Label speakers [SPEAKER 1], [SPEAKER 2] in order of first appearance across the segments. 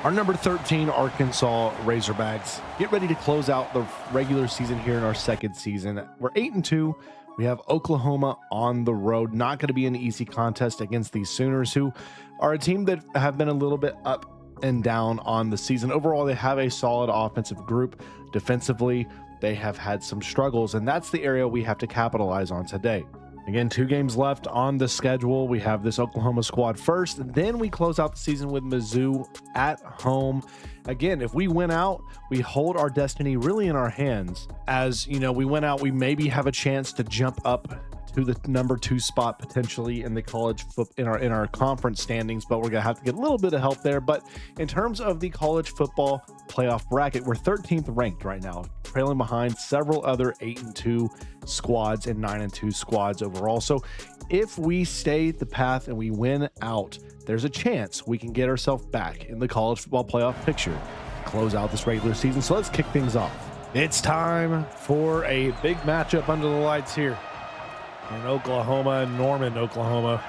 [SPEAKER 1] Our number 13 Arkansas Razorbacks get ready to close out the regular season here in our second season. We're 8-2. We have Oklahoma on the road. Not going to be an easy contest against these Sooners, who are a team that have been a little bit up and down on the season. Overall, they have a solid offensive group. Defensively, they have had some struggles, and that's the area we have to capitalize on today. Again, 2 games left on the schedule. We have this Oklahoma squad first. Then we close out the season with Mizzou at home. Again, if we win out, we hold our destiny really in our hands. As you know, we win out, we maybe have a chance to jump up to the number 2 spot potentially in the college in our conference standings, but we're gonna have to get a little bit of help there. But in terms of the college football playoff bracket, we're 13th ranked right now, trailing behind several other 8-2 squads and 9-2 squads overall. So if we stay the path and we win out, there's a chance we can get ourselves back in the college football playoff picture, close out this regular season. So let's kick things off. It's time for a big matchup under the lights here in Oklahoma, Norman, Oklahoma.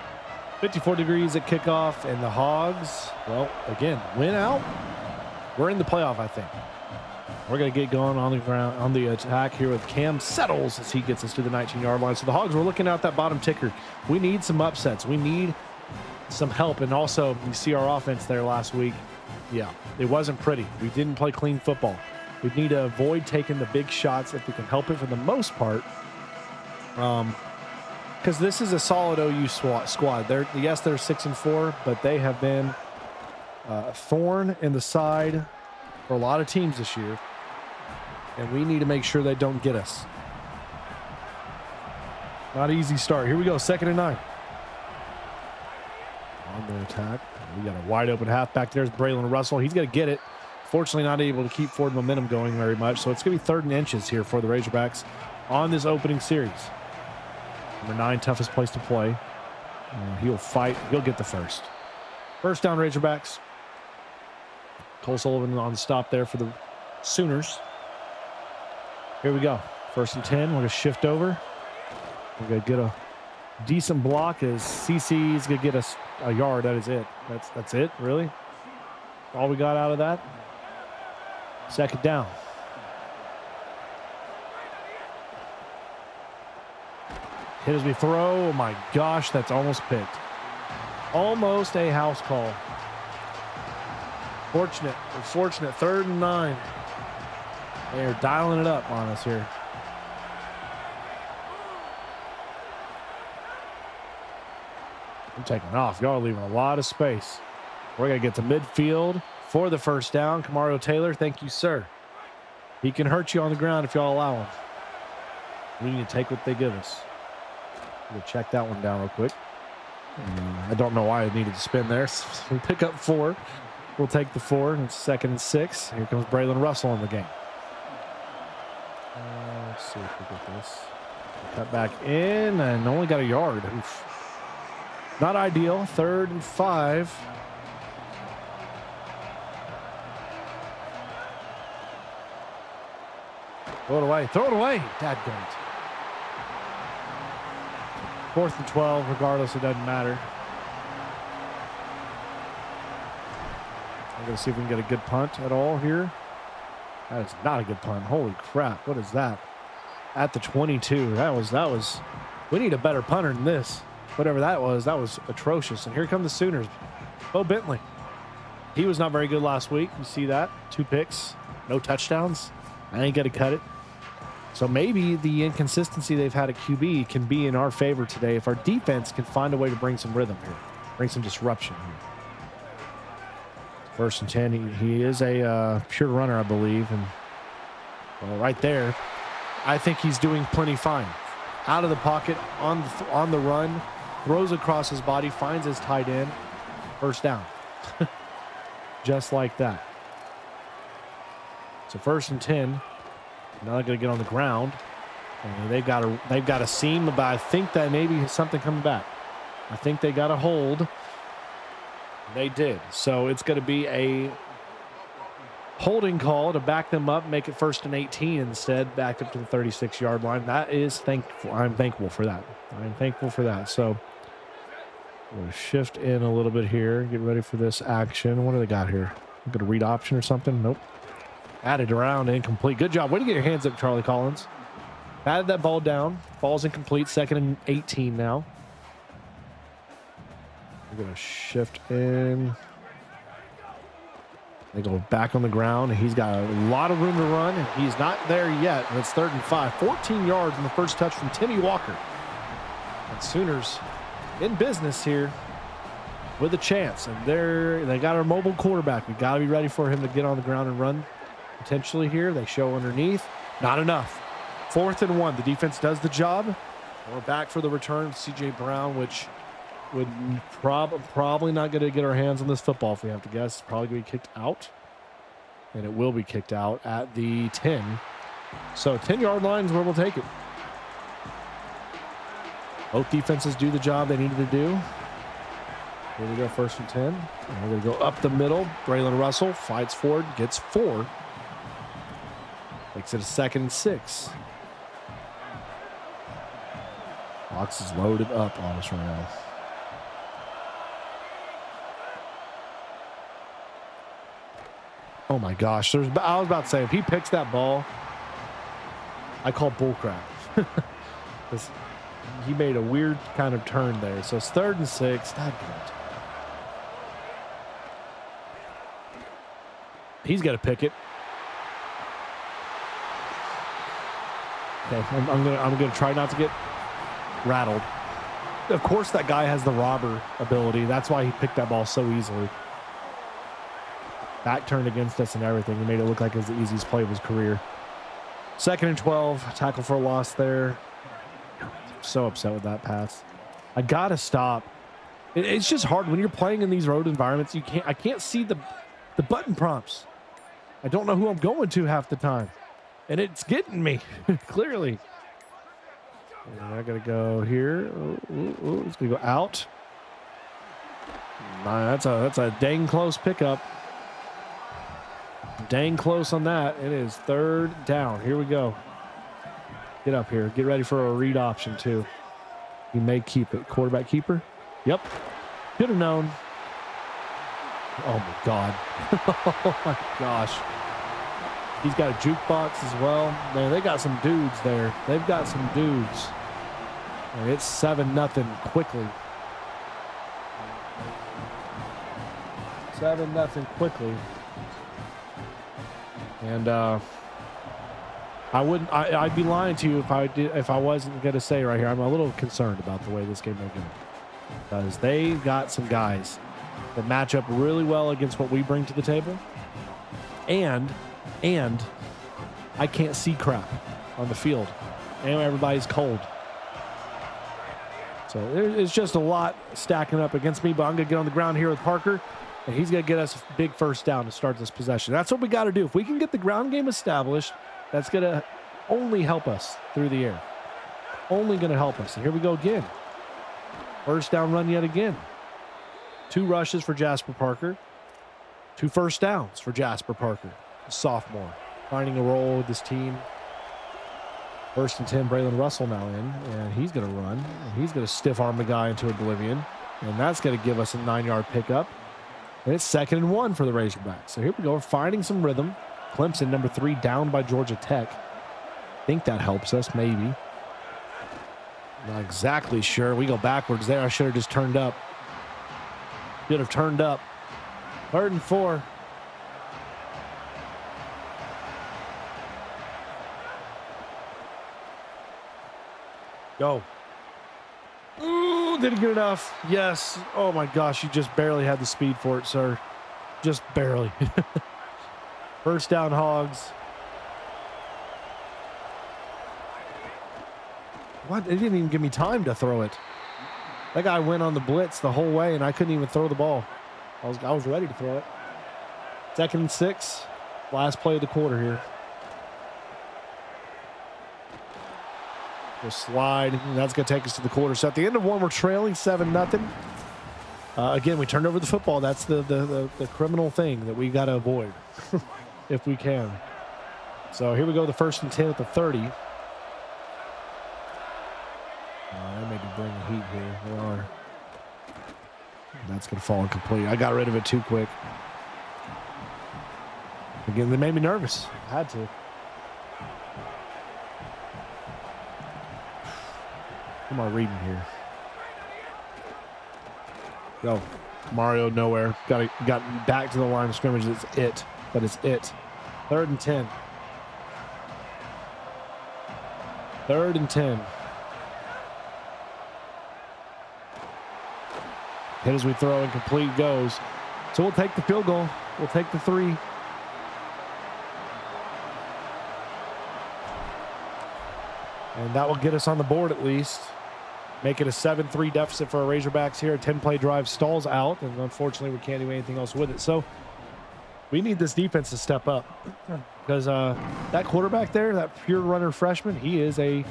[SPEAKER 1] 54 degrees at kickoff, and the Hogs, well, again, win out. We're in the playoff, I think. We're going to get going on the ground, on the attack here with Cam Settles as he gets us to the 19-yard line. So the Hogs, we're looking at that bottom ticker. We need some upsets. We need some help. And also, you see our offense there last week. Yeah, it wasn't pretty. We didn't play clean football. We need to avoid taking the big shots if we can help it for the most part. Because this is a solid OU squad. They're 6-4, but they have been a thorn in the side for a lot of teams this year, and we need to make sure they don't get us. Not an easy start. Here we go, 2nd and 9. On the attack, we got a wide open half back there's Braylon Russell. He's going to get it. Fortunately, not able to keep forward momentum going very much, so it's going to be 3rd and inches here for the Razorbacks on this opening series. Number 9, toughest place to play. He'll fight. He'll get the first. First down, Razorbacks. Cole Sullivan on the stop there for the Sooners. Here we go. 1st and 10. We're going to shift over. We're going to get a decent block as CC is going to get us a yard. That is it. That's it, really? All we got out of that? 2nd down. Hit as we throw. Oh my gosh, that's almost picked. Almost a house call. Fortunate. We're fortunate. 3rd and 9. They're dialing it up on us here. I'm taking off. Y'all are leaving a lot of space. We're going to get to midfield for the first down. Kamario Taylor, thank you, sir. He can hurt you on the ground if y'all allow him. We need to take what they give us. We'll check that one down real quick. I don't know why I needed to spin there. So we pick up 4. We'll take the 4, and it's 2nd and 6. Here comes Braylon Russell in the game. Let's see if we get this. Cut back in and only got a yard. Oof. Not ideal. 3rd and 5. Throw it away. Throw it away. Dadgummit. 4th and 12. Regardless, it doesn't matter. We're going to see if we can get a good punt at all here. That is not a good punt. Holy crap. What is that? At the 22. That was. We need a better punter than this. Whatever that was atrocious. And here come the Sooners. Bo Bentley. He was not very good last week. You see that? 2 picks. No touchdowns. I ain't going to cut it. So maybe the inconsistency they've had at QB can be in our favor today if our defense can find a way to bring some rhythm here. Bring some disruption here. 1st and 10. He is a pure runner, I believe. And well, right there, I think he's doing plenty fine. Out of the pocket, on the run, throws across his body, finds his tight end. 1st down. Just like that. So 1st and 10. Now they're going to get on the ground. And they've got a seam, but I think that maybe something coming back. I think they got a hold. They did. So it's going to be a holding call to back them up, make it 1st and 18 instead, back up to the 36-yard line. That is thankful. I'm thankful for that. So we'll shift in a little bit here. Get ready for this action. What do they got here? I'm going to read option or something. Nope. Added around, incomplete. Good job. Way to get your hands up, Charlie Collins. Added that ball down. Ball's incomplete. 2nd and 18 now. We're going to shift in. They go back on the ground, and he's got a lot of room to run, and he's not there yet. And it's 3rd and 5. 14 yards on the first touch from Timmy Walker. And Sooners in business here with a chance. And they got our mobile quarterback. We got to be ready for him to get on the ground and run potentially here. They show underneath. Not enough. 4th and 1. The defense does the job. We're back for the return. C.J. Brown, which would probably not going to get our hands on this football if we have to guess. It's probably going to be kicked out. And it will be kicked out at the 10. So 10-yard line is where we'll take it. Both defenses do the job they needed to do. Here we go, 1st and 10. And we're going to go up the middle. Braylon Russell fights forward, gets 4. Makes it a 2nd and 6. Box is loaded up on us right now. Oh my gosh. I was about to say, if he picks that ball, I call bullcrap. He made a weird kind of turn there. So it's 3rd and 6. Not good. He's got to pick it. Okay, I'm gonna try not to get rattled. Of course, that guy has the robber ability. That's why he picked that ball so easily. Back turned against us and everything. He made it look like it was the easiest play of his career. 2nd and 12. Tackle for a loss there. So upset with that pass. I gotta stop. It's just hard when you're playing in these road environments. I can't see the button prompts. I don't know who I'm going to half the time, and it's getting me clearly. And I gotta go here. It's gonna go out. Nah, that's a dang close pickup. Dang close on that. It is 3rd down. Here we go. Get up here. Get ready for a read option, too. He may keep it. Quarterback keeper? Yep. Should have known. Oh, my God. Oh, my gosh. He's got a jukebox as well. Man, they got some dudes there. They've got some dudes. And it's 7-0 quickly. 7-0 quickly. And I'd be lying to you if I wasn't going to say right here, I'm a little concerned about the way this game may go. Because they got some guys that match up really well against what we bring to the table. And I can't see crap on the field. And everybody's cold. So it's just a lot stacking up against me, but I'm going to get on the ground here with Parker. And he's going to get us a big 1st down to start this possession. That's what we got to do. If we can get the ground game established, that's going to only help us through the air. Only going to help us. And here we go again. 1st down run yet again. 2 rushes for Jasper Parker. 2 first downs for Jasper Parker, a sophomore, finding a role with this team. 1st and 10, Braylon Russell now in, and he's going to run. And he's going to stiff arm the guy into oblivion. And that's going to give us a 9-yard pickup. And it's 2nd and 1 for the Razorbacks. So here we go. We're finding some rhythm. Clemson, number 3, down by Georgia Tech. I think that helps us, maybe. Not exactly sure. We go backwards there. I should have just turned up. Should have turned up. 3rd and 4. Go. Ooh, didn't get enough. Yes. Oh my gosh, you just barely had the speed for it, sir. Just barely. 1st down, Hogs. What? They didn't even give me time to throw it. That guy went on the blitz the whole way, and I couldn't even throw the ball. I was ready to throw it. 2nd and 6. Last play of the quarter here. We'll slide, and that's going to take us to the quarter. So at the end of 1, we're trailing 7-0. Again, we turned over the football. That's the criminal thing that we got to avoid if we can. So here we go, the 1st and 10 at the 30. They may be bringing heat here. They are. That's going to fall incomplete. I got rid of it too quick. Again, they made me nervous. I had to. What am I reading here? Go. Mario nowhere. Got back to the line of scrimmage. It's it. But it's it. 3rd and 10. 3rd and 10. Hit as we throw, incomplete, goes. So we'll take the field goal. We'll take the 3. And that will get us on the board at least. Make it a 7-3 deficit for our Razorbacks here. A 10-play drive stalls out, and unfortunately we can't do anything else with it. So we need this defense to step up because that quarterback there, that pure runner freshman, he's a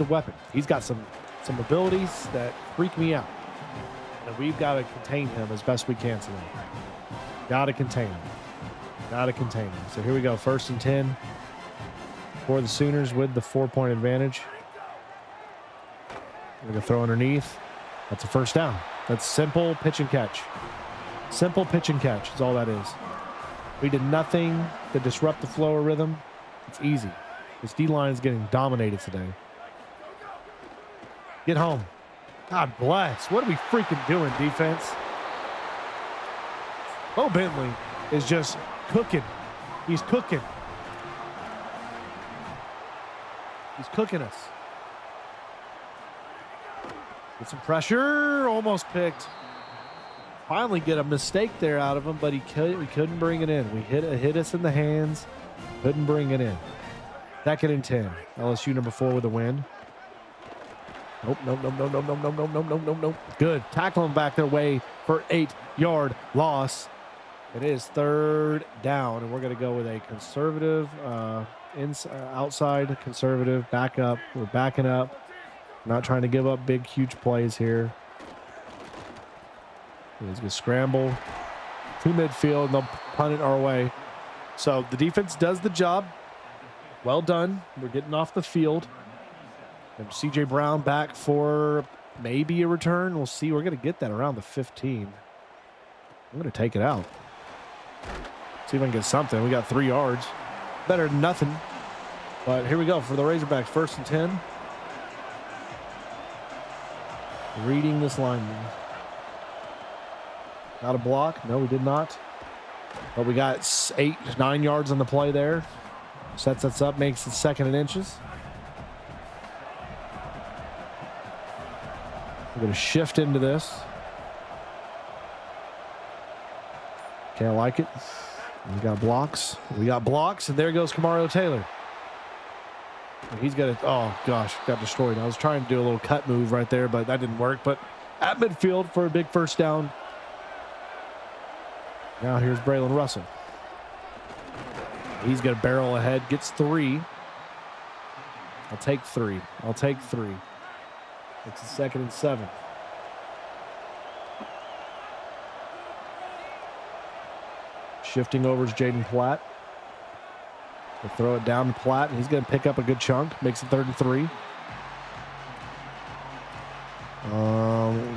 [SPEAKER 1] weapon. He's got some abilities that freak me out. And we've got to contain him as best we can today. Got to contain him. Got to contain him. So here we go. 1st and 10 for the Sooners with the 4-point advantage. We're going to throw underneath. That's a 1st down. That's simple pitch and catch. Simple pitch and catch is all that is. We did nothing to disrupt the flow or rhythm. It's easy. This D-line is getting dominated today. Get home. God bless. What are we freaking doing, defense? Bo Bentley is just cooking. He's cooking. He's cooking us. Get some pressure. Almost picked. Finally get a mistake there out of him, but we couldn't bring it in. We hit us in the hands. Couldn't bring it in. 2nd and 10. LSU number 4 with a win. Nope. Good. Tackle him back their way for 8-yard loss. It is 3rd down, and we're going to go with a conservative, outside conservative, back up. We're backing up. Not trying to give up big, huge plays here. He's going to scramble to midfield, and they'll punt it our way. So the defense does the job. Well done. We're getting off the field. And C.J. Brown back for maybe a return. We'll see. We're going to get that around the 15. I'm going to take it out. See if I can get something. We got 3 yards. Better than nothing. But here we go for the Razorbacks. 1st and 10. Reading this lineman. Got a block? No, we did not. But we got 8-9 yards on the play there. Sets us up, makes it 2nd and inches. We're going to shift into this. Okay, I like it. We got blocks. We got blocks, and there goes Kamario Taylor. And he's got to, oh gosh, got destroyed. I was trying to do a little cut move right there, but that didn't work. But at midfield for a big 1st down. Now here's Braylon Russell. He's got a barrel ahead, gets 3. I'll take 3. I'll take 3. It's a 2nd and 7. Shifting over is Jaden Platt. We'll throw it down to Platt, and he's going to pick up a good chunk. Makes it 3rd and 3.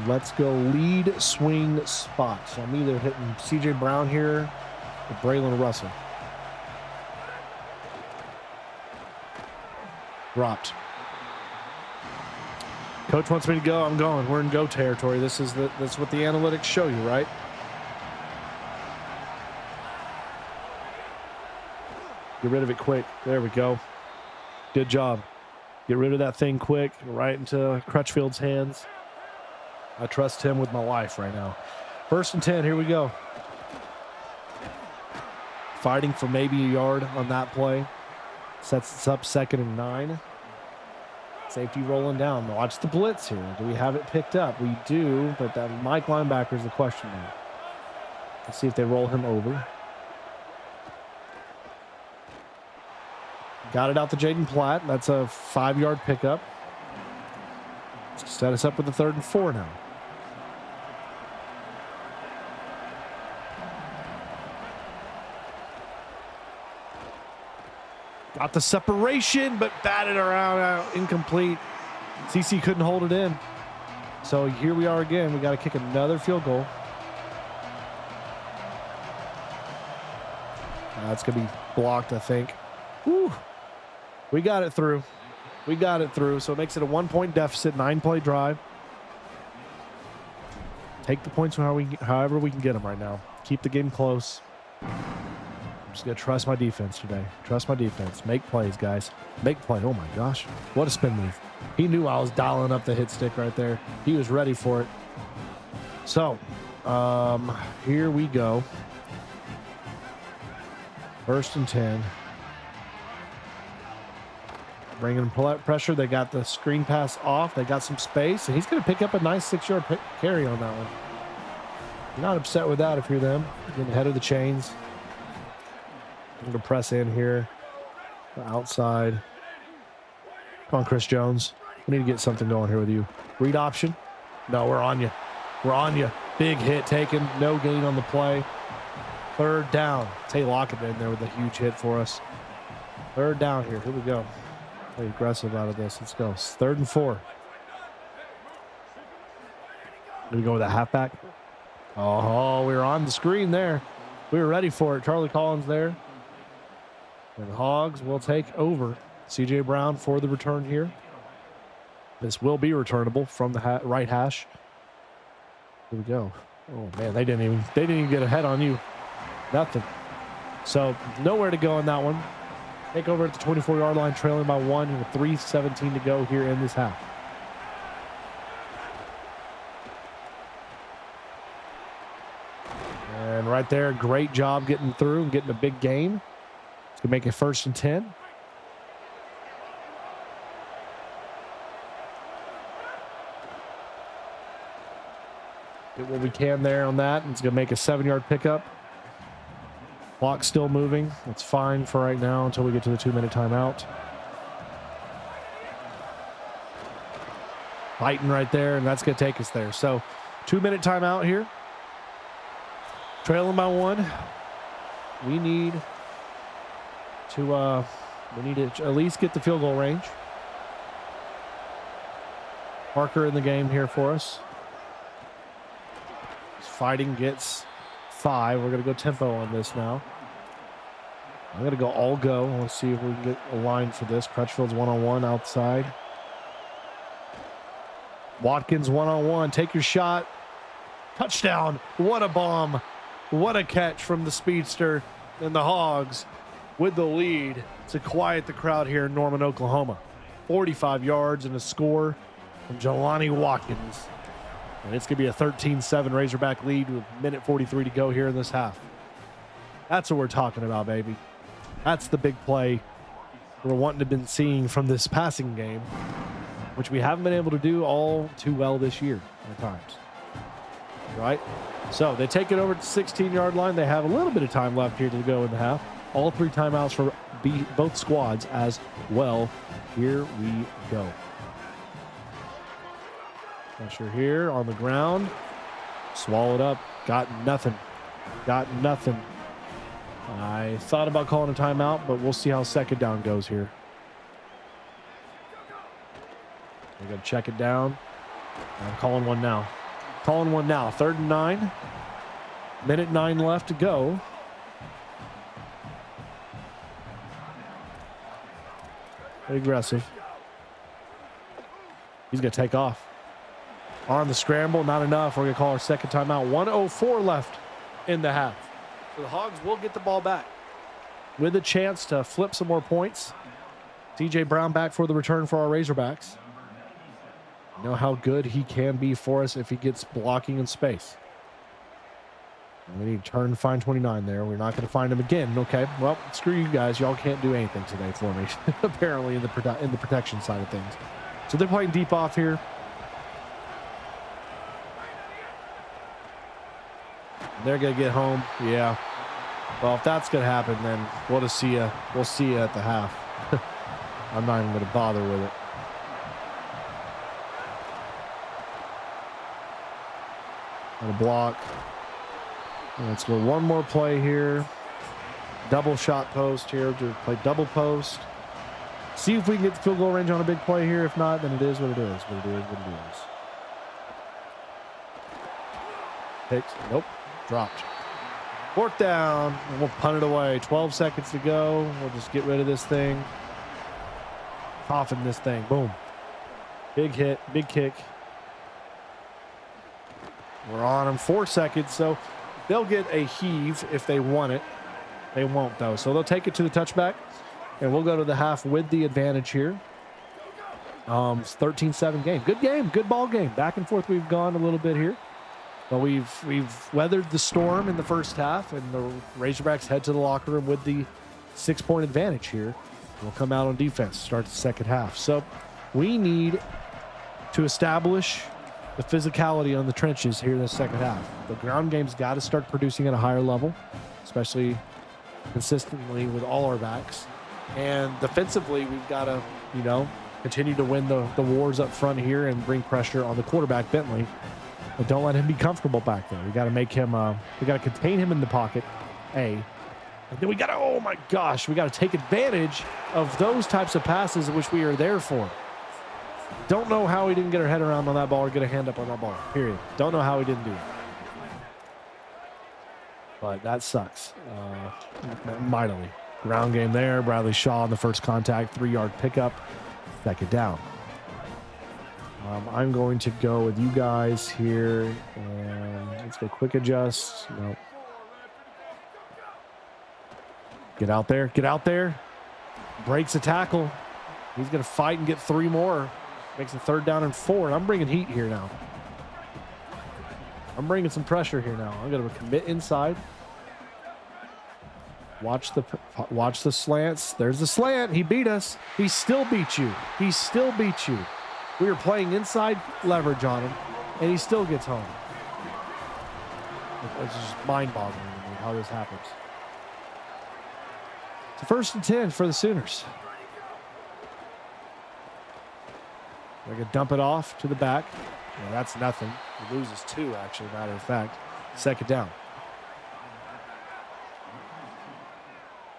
[SPEAKER 1] Let's go lead swing spot. So I'm either hitting C.J. Brown here or Braylon Russell. Dropped. Coach wants me to go. I'm going. We're in go territory. That's what the analytics show you, right? Get rid of it quick. There we go. Good job. Get rid of that thing quick, right into Crutchfield's hands. I trust him with my life right now. 1st and 10. Here we go. Fighting for maybe a yard on that play. Sets us up 2nd and 9. Safety rolling down. Watch the blitz here. Do we have it picked up? We do, but that Mike linebacker is the question mark. Let's see if they roll him over. Got it out to Jaden Platt. That's a 5-yard pickup. Set us up with the 3rd and 4 now. Got the separation, but batted around, incomplete. CC couldn't hold it in. So here we are again. We got to kick another field goal. That's going to be blocked, I think. Whew. We got it through. We got it through. So it makes it a 1-point deficit, 9-play drive. Take the points however we can get them right now. Keep the game close. I'm just going to trust my defense today. Trust my defense. Make plays, guys. Make play. Oh, my gosh. What a spin move. He knew I was dialing up the hit stick right there. He was ready for it. So, here we go. 1st and 10. Bringing pressure. They got the screen pass off. They got some space. And he's going to pick up a nice 6-yard carry on that one. You're not upset with that if you're them. Getting ahead of the chains. I'm going to press in here. Outside. Come on, Chris Jones. We need to get something going here with you. Read option. No, we're on you. We're on you. Big hit taken. No gain on the play. 3rd down. Tay Lockett in there with a huge hit for us. 3rd down here. Here we go. Play aggressive out of this. Let's go. 3rd and 4. We go with a halfback. Oh, we were on the screen there. We were ready for it. Charlie Collins there. And the Hogs will take over. C.J. Brown for the return here. This will be returnable from the right hash. Here we go. Oh man, they didn't even get ahead on you. Nothing. So nowhere to go on that one. Take over at the 24-yard line, trailing by 1 with 3:17 to go here in this half. And right there, great job getting through and getting a big gain. It's gonna make it 1st and 10. Get what we can there on that. It's going to make a 7-yard pickup. Clock still moving. It's fine for right now until we get to the 2-minute timeout. Fighting right there, and that's going to take us there. So 2-minute timeout here. Trailing by 1. We need to at least get the field goal range. Parker in the game here for us. Fighting gets 5. We're going to go tempo on this now. I'm going to go all go. I want to see if we can get a line for this. Crutchfield's one-on-one outside. Watkins one-on-one. Take your shot. Touchdown. What a bomb. What a catch from the speedster. And the Hogs with the lead to quiet the crowd here in Norman, Oklahoma. 45 yards and a score from Jelani Watkins. And it's going to be a 13-7 Razorback lead with 1:43 to go here in this half. That's what we're talking about, baby. That's the big play we're wanting to been seeing from this passing game, which we haven't been able to do all too well this year at times. Right? So they take it over to the 16-yard line. They have a little bit of time left here to go in the half. All 3 timeouts for both squads as well. Here we go. Pressure here on the ground. Swallowed up. Got nothing. Got nothing. I thought about calling a timeout, but we'll see how 2nd down goes here. We're going to check it down. I'm calling one now. Calling one now. 3rd and 9. 1:09 left to go. Very aggressive. He's going to take off. On the scramble, not enough. We're going to call our 2nd timeout. 1:04 left in the half. So the Hogs will get the ball back with a chance to flip some more points. C.J. Brown back for the return for our Razorbacks. You know how good he can be for us if he gets blocking in space. And we need to turn and find 29 there. We're not going to find him again. Okay, well, screw you guys. Y'all can't do anything today for me, apparently, in the protection side of things. So they're playing deep off here. They're going to get home. Yeah. Well, if that's going to happen, then we'll see you at the half. I'm not even going to bother with it. On a block. Let's go one more play here. Double shot post here to play double post. See if we can get the field goal range on a big play here. If not, then it is what it is. What it is, what it is. Picks. Nope. Dropped. Fourth down. And we'll punt it away. 12 seconds to go. We'll just get rid of this thing. Coffin this thing. Boom. Big hit. Big kick. We're on them 4 seconds, so they'll get a heave if they want it. They won't, though. So they'll take it to the touchback, and we'll go to the half with the advantage here. It's 13-7 game. Good game. Good ball game. Back and forth we've gone a little bit here. But we've weathered the storm in the first half, and the Razorbacks head to the locker room with the 6-point advantage here. We'll come out on defense, start the second half. So we need to establish the physicality on the trenches here in the second half. The ground game's got to start producing at a higher level, especially consistently with all our backs. And defensively, we've got to, continue to win the wars up front here and bring pressure on the quarterback, Bentley. But don't let him be comfortable back there. We got to make him, we got to contain him in the pocket, And then we got to, oh my gosh, we got to take advantage of those types of passes which we are there for. Don't know how he didn't get our head around on that ball or get a hand up on that ball, period. Don't know how he didn't do it. But that sucks mightily. Ground game there. Bradley Shaw on the first contact, 3-yard pickup, second down. I'm going to go with you guys here, and let's go quick adjust. Nope. Get out there. Get out there. Breaks a tackle. He's going to fight and get 3 more. Makes it 3rd down and 4. And I'm bringing heat here now. I'm bringing some pressure here now. I'm going to commit inside. Watch the slants. There's the slant. He beat us. He still beat you. He still beat you. We were playing inside leverage on him, and he still gets home. It's just mind-boggling to me how this happens. It's 1st and 10 for the Sooners. They're going to dump it off to the back. Yeah, that's nothing. He loses 2, actually, matter of fact. 2nd down.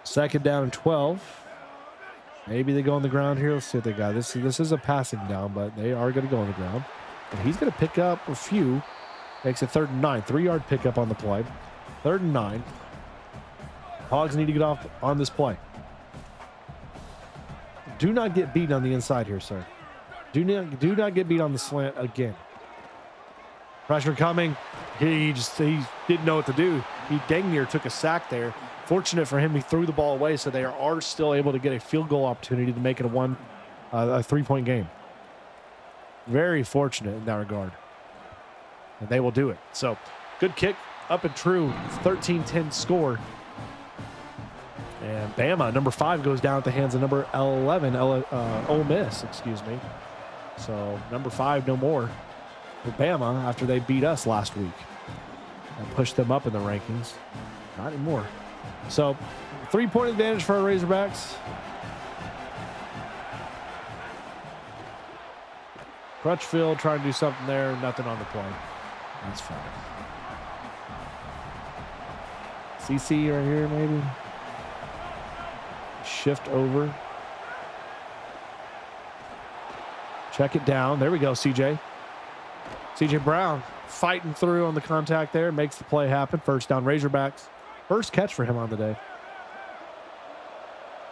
[SPEAKER 1] 2nd down and 12. Maybe they go on the ground here. Let's see what they got. This is a passing down, but they are going to go on the ground. And he's going to pick up a few. Makes it 3rd and 9. 3-yard pickup on the play. 3rd and 9. Hogs need to get off on this play. Do not get beat on the inside here, sir. Do not get beat on the slant again. Pressure coming. He didn't know what to do. He dang near took a sack there. Fortunate for him, he threw the ball away, so they are still able to get a field goal opportunity to make it a 3-point game. Very fortunate in that regard. And they will do it. So, good kick, up and true. 13-10 score. And Bama, number 5, goes down at the hands of number 11, Ole Miss, excuse me. So, number 5, no more for Bama after they beat us last week and pushed them up in the rankings. Not anymore. So, 3-point advantage for our Razorbacks. Crutchfield trying to do something there. Nothing on the play. That's fine. CC right here, maybe. Shift over. Check it down. There we go, CJ. CJ Brown fighting through on the contact there. Makes the play happen. 1st down, Razorbacks. First catch for him on the day.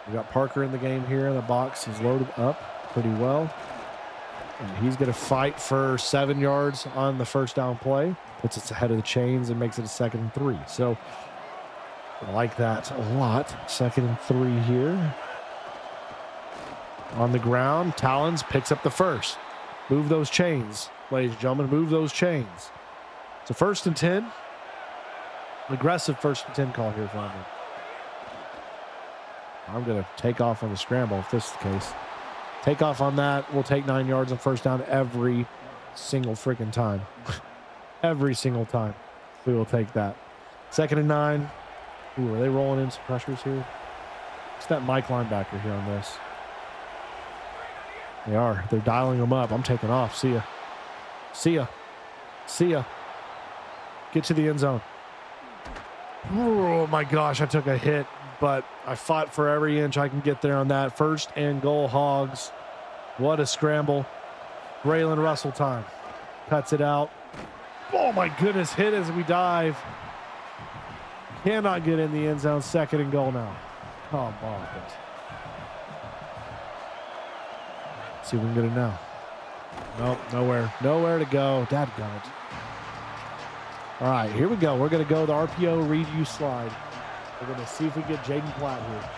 [SPEAKER 1] We got Parker in the game here. The box is loaded up pretty well. And he's going to fight for 7 yards on the 1st down play. Puts it ahead of the chains and makes it a 2nd and 3. So I like that a lot. 2nd and 3 here. On the ground, Talons picks up the 1st. Move those chains, ladies and gentlemen. Move those chains. So 1st and 10. Aggressive 1st and 10 call here for me. I'm going to take off on the scramble if this is the case. Take off on that. We'll take 9 yards on 1st down every single freaking time. Every single time we will take that. 2nd and 9. Ooh, are they rolling in some pressures here? It's that Mike linebacker here on this. They are. They're dialing them up. I'm taking off. See ya. See ya. See ya. Get to the end zone. Oh my gosh, I took a hit, but I fought for every inch I can get there on that. 1st and goal, Hogs. What a scramble. Braylon Russell time. Cuts it out. Oh my goodness, hit as we dive.
[SPEAKER 2] Cannot get in the end zone. 2nd and goal now. Come on. See if we can get it now. Nope, nowhere. Nowhere to go. Dadgummit. All right, here we go. We're going to go the RPO read you slide. We're going to see if we get Jaden Platt here.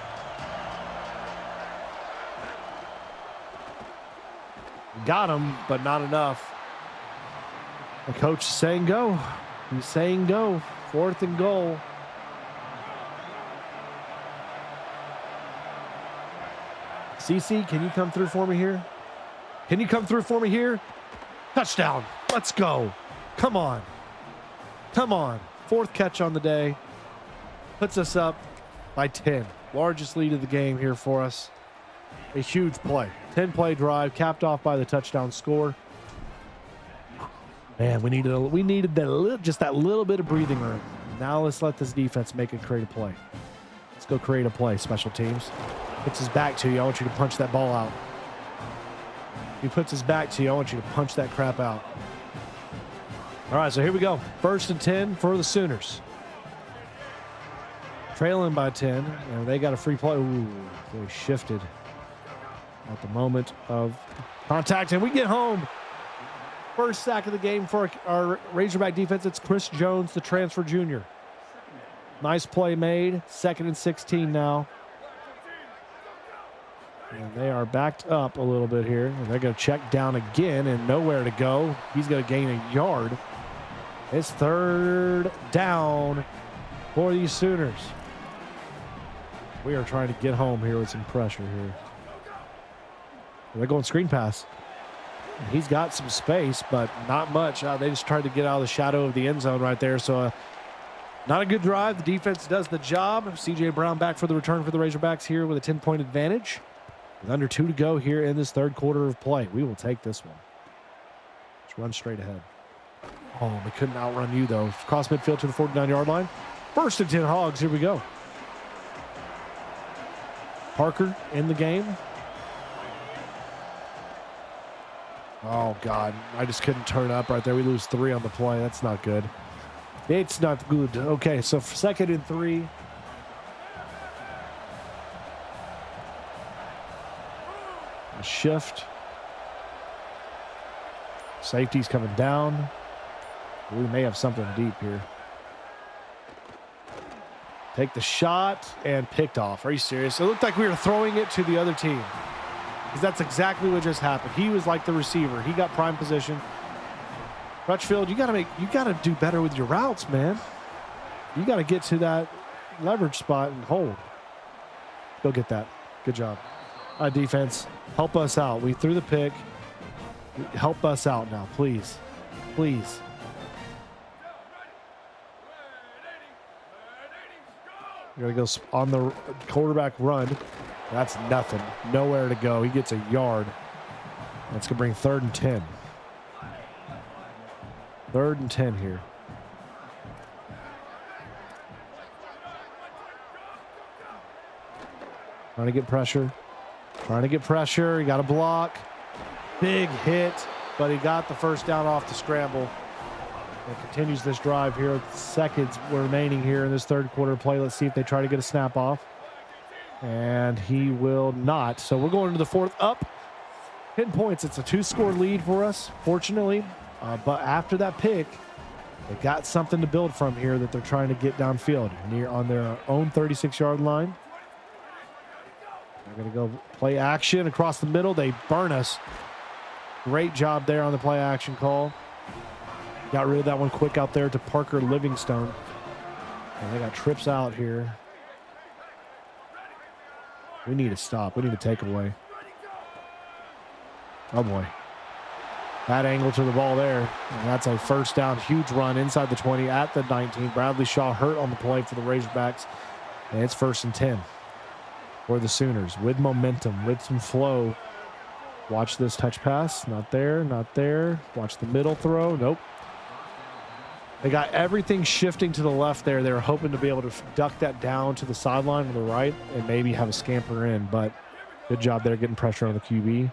[SPEAKER 2] Got him, but not enough. The coach is saying go. He's saying go. 4th and goal. CC, can you come through for me here? Can you come through for me here? Touchdown. Let's go. Come on. Come on. 4th catch on the day. Puts us up by 10. Largest lead of the game here for us. A huge play. 10-play drive capped off by the touchdown score. Man, we needed just that little bit of breathing room. Now let's let this defense create a play. Let's go create a play, special teams. Puts his back to you. I want you to punch that ball out. He puts his back to you. I want you to punch that crap out. All right, so here we go. 1st and 10 for the Sooners. Trailing by 10, and they got a free play. Ooh, they shifted at the moment of contact, and we get home. First sack of the game for our Razorback defense. It's Chris Jones, the transfer junior. Nice play made. 2nd and 16 now. And they are backed up a little bit here. And they're going to check down again and nowhere to go. He's going to gain a yard. It's 3rd down for these Sooners. We are trying to get home here with some pressure here. They're going screen pass. He's got some space, but not much. They just tried to get out of the shadow of the end zone right there. So not a good drive. The defense does the job. C.J. Brown back for the return for the Razorbacks here with a 10-point advantage. With under 2 to go here in this 3rd quarter of play. We will take this one. Let's run straight ahead. Oh, they couldn't outrun you, though. Cross midfield to the 49-yard line. 1st and 10 Hogs. Here we go. Parker in the game. Oh, God. I just couldn't turn up right there. We lose 3 on the play. That's not good. It's not good. Okay, so for 2nd and 3. A shift. Safety's coming down. We may have something deep here. Take the shot and picked off. Are you serious? It looked like we were throwing it to the other team. Because that's exactly what just happened. He was like the receiver. He got prime position. Crutchfield, you gotta do better with your routes, man. You gotta get to that leverage spot and hold. Go get that. Good job. Defense, help us out. We threw the pick. Help us out now, please. Please. We're going to go on the quarterback run. That's nothing. Nowhere to go. He gets a yard. That's going to bring 3rd and 10. 3rd and 10 here. Trying to get pressure. Trying to get pressure. He got a block. Big hit, but he got the 1st down off the scramble. And continues this drive here. Seconds remaining here in this 3rd quarter play. Let's see if they try to get a snap off. And he will not. So we're going to the 4th up. 10 points. It's a 2-score lead for us, fortunately. But after that pick, they got something to build from here that they're trying to get downfield near on their own 36-yard line. They're going to go play action across the middle. They burn us. Great job there on the play action call. Got rid of that one quick out there to Parker Livingstone. And they got trips out here. We need to stop. We need to take away. Oh, boy. That angle to the ball there. And that's a 1st down. Huge run inside the 20 at the 19. Bradley Shaw hurt on the play for the Razorbacks. And it's 1st and 10 for the Sooners with momentum, with some flow. Watch this touch pass. Not there, not there. Watch the middle throw. Nope. They got everything shifting to the left there. They were hoping to be able to duck that down to the sideline on the right and maybe have a scamper in, but good job there getting pressure on the QB.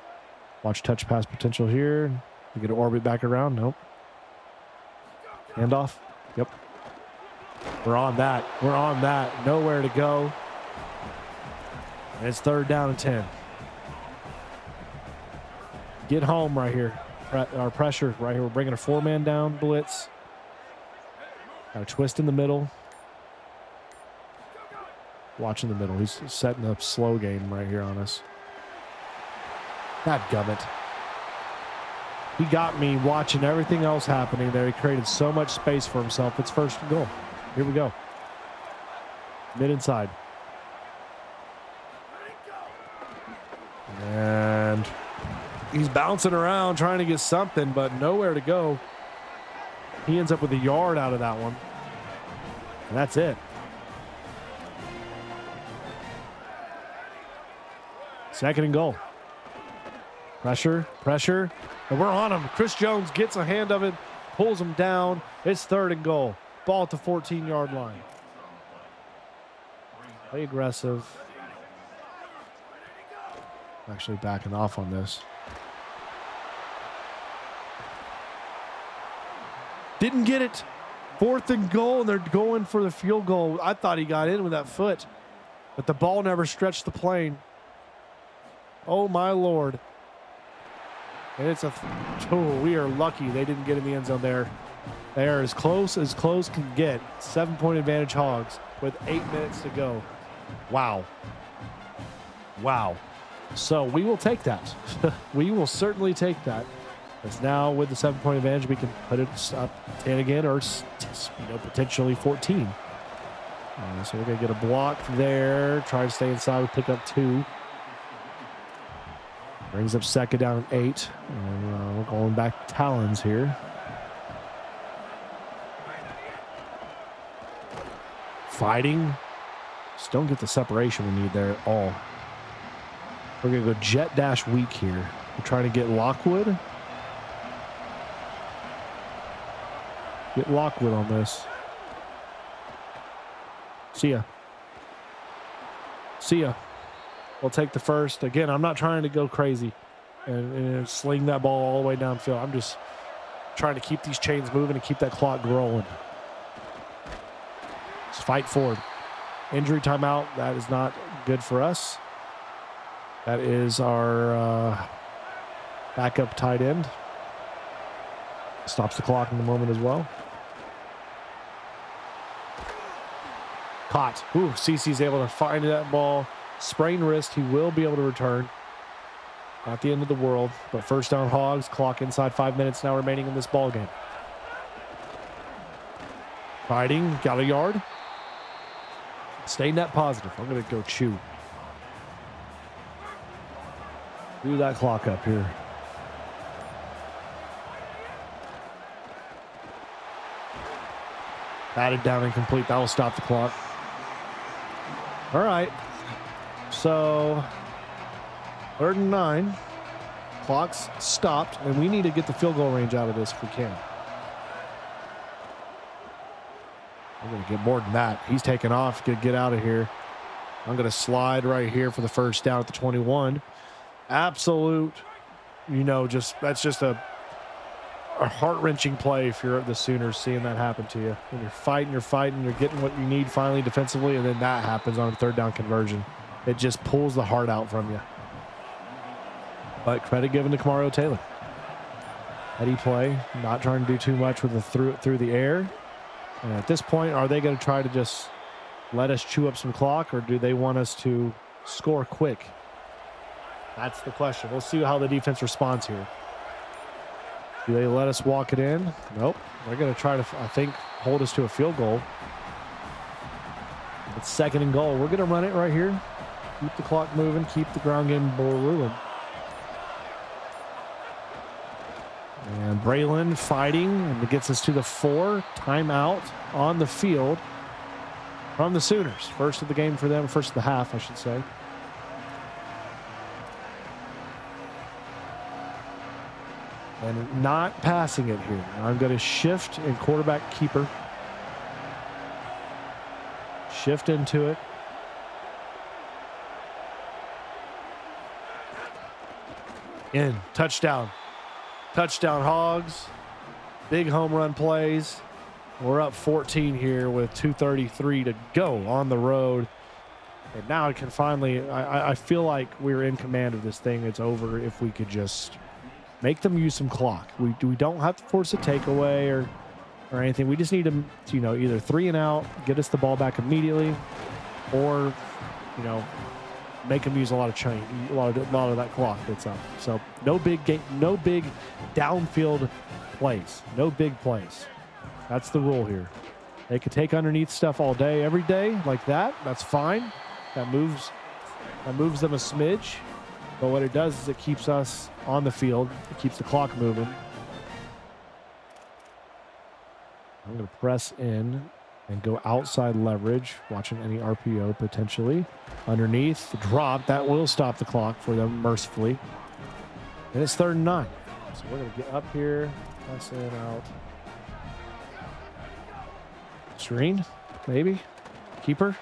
[SPEAKER 2] Watch touch pass potential here. You get an orbit back around. Nope. Handoff. Yep. We're on that. We're on that. Nowhere to go. And it's 3rd down and 10. Get home right here. Our pressure right here. We're bringing a 4-man down blitz. Got a twist in the middle. Watch in the middle. He's setting up slow game right here on us. God gummit. He got me watching everything else happening there. He created so much space for himself. It's 1st and goal. Here we go. Mid inside. And he's bouncing around trying to get something, but nowhere to go. He ends up with a yard out of that one. And that's it. 2nd and goal. Pressure, pressure, and we're on him. Chris Jones gets a hand of it, pulls him down. It's 3rd and goal. Ball at the 14-yard line. Play aggressive. Actually backing off on this. Didn't get it. 4th and goal, and they're going for the field goal. I thought he got in with that foot, but the ball never stretched the plane. Oh, my Lord. And it's we are lucky they didn't get in the end zone there. They are as close can get. 7-point advantage Hogs with 8 minutes to go. Wow. Wow. So we will take that. We will certainly take that. Because now with the 7-point advantage, we can put it up 10 again or potentially 14. So we're going to get a block there. Try to stay inside. We pick up 2. Brings up 2nd down and 8. And we're going back to Talons here. Fighting. Just don't get the separation we need there at all. We're going to go jet dash weak here. We're trying to get Lockwood. Get Lockwood on this. See ya. See ya. We'll take the 1st. Again, I'm not trying to go crazy and sling that ball all the way downfield. I'm just trying to keep these chains moving and keep that clock rolling. Let's fight forward. Injury timeout. That is not good for us. That is our backup tight end. Stops the clock in the moment as well. Caught. Ooh, CeCe's able to find that ball. Sprained wrist. He will be able to return. Not the end of the world, but 1st down Hogs. Clock inside 5 minutes now remaining in this ball game. Fighting. Got a yard. Stay net positive. I'm going to go chew. Do that clock up here. Batted down incomplete. That will stop the clock. All right. So 3rd and 9. Clock's stopped, and we need to get the field goal range out of this if we can. We're going to get more than that. He's taking off. Get out of here. I'm going to slide right here for the 1st down at the 21. Absolute, that's just a heart-wrenching play if you're the Sooners seeing that happen to you. When you're fighting, you're getting what you need finally defensively, and then that happens on a 3rd down conversion. It just pulls the heart out from you. But credit given to Kamario Taylor. Heady play, not trying to do too much with the through the air. And at this point, are they going to try to just let us chew up some clock, or do they want us to score quick? That's the question. We'll see how the defense responds here. Do they let us walk it in? Nope. They're going to try to, I think, hold us to a field goal. It's 2nd and goal. We're going to run it right here. Keep the clock moving. Keep the ground game rolling. And Braylon fighting, and it gets us to the 4. Timeout on the field from the Sooners. First of the game for them. First of the half, I should say. And not passing it here. I'm going to shift in quarterback keeper. Shift into it. In. Touchdown. Touchdown Hogs. Big home run plays. We're up 14 here with 2:33 to go on the road. And now I can finally, I feel like we're in command of this thing. It's over if we could just make them use some clock. We don't have to force a takeaway or anything. We just need them to, either 3 and out, get us the ball back immediately, or, make them use a lot of that clock that's up. So no big downfield plays, no big plays. That's the rule here. They could take underneath stuff all day, every day like that. That's fine. That moves them a smidge. But what it does is it keeps us on the field. It keeps the clock moving. I'm going to press in and go outside leverage, watching any RPO potentially. Underneath, the drop, that will stop the clock for them mercifully. And it's 3rd and 9. So we're going to get up here, press in, out. Screen, maybe. Keeper.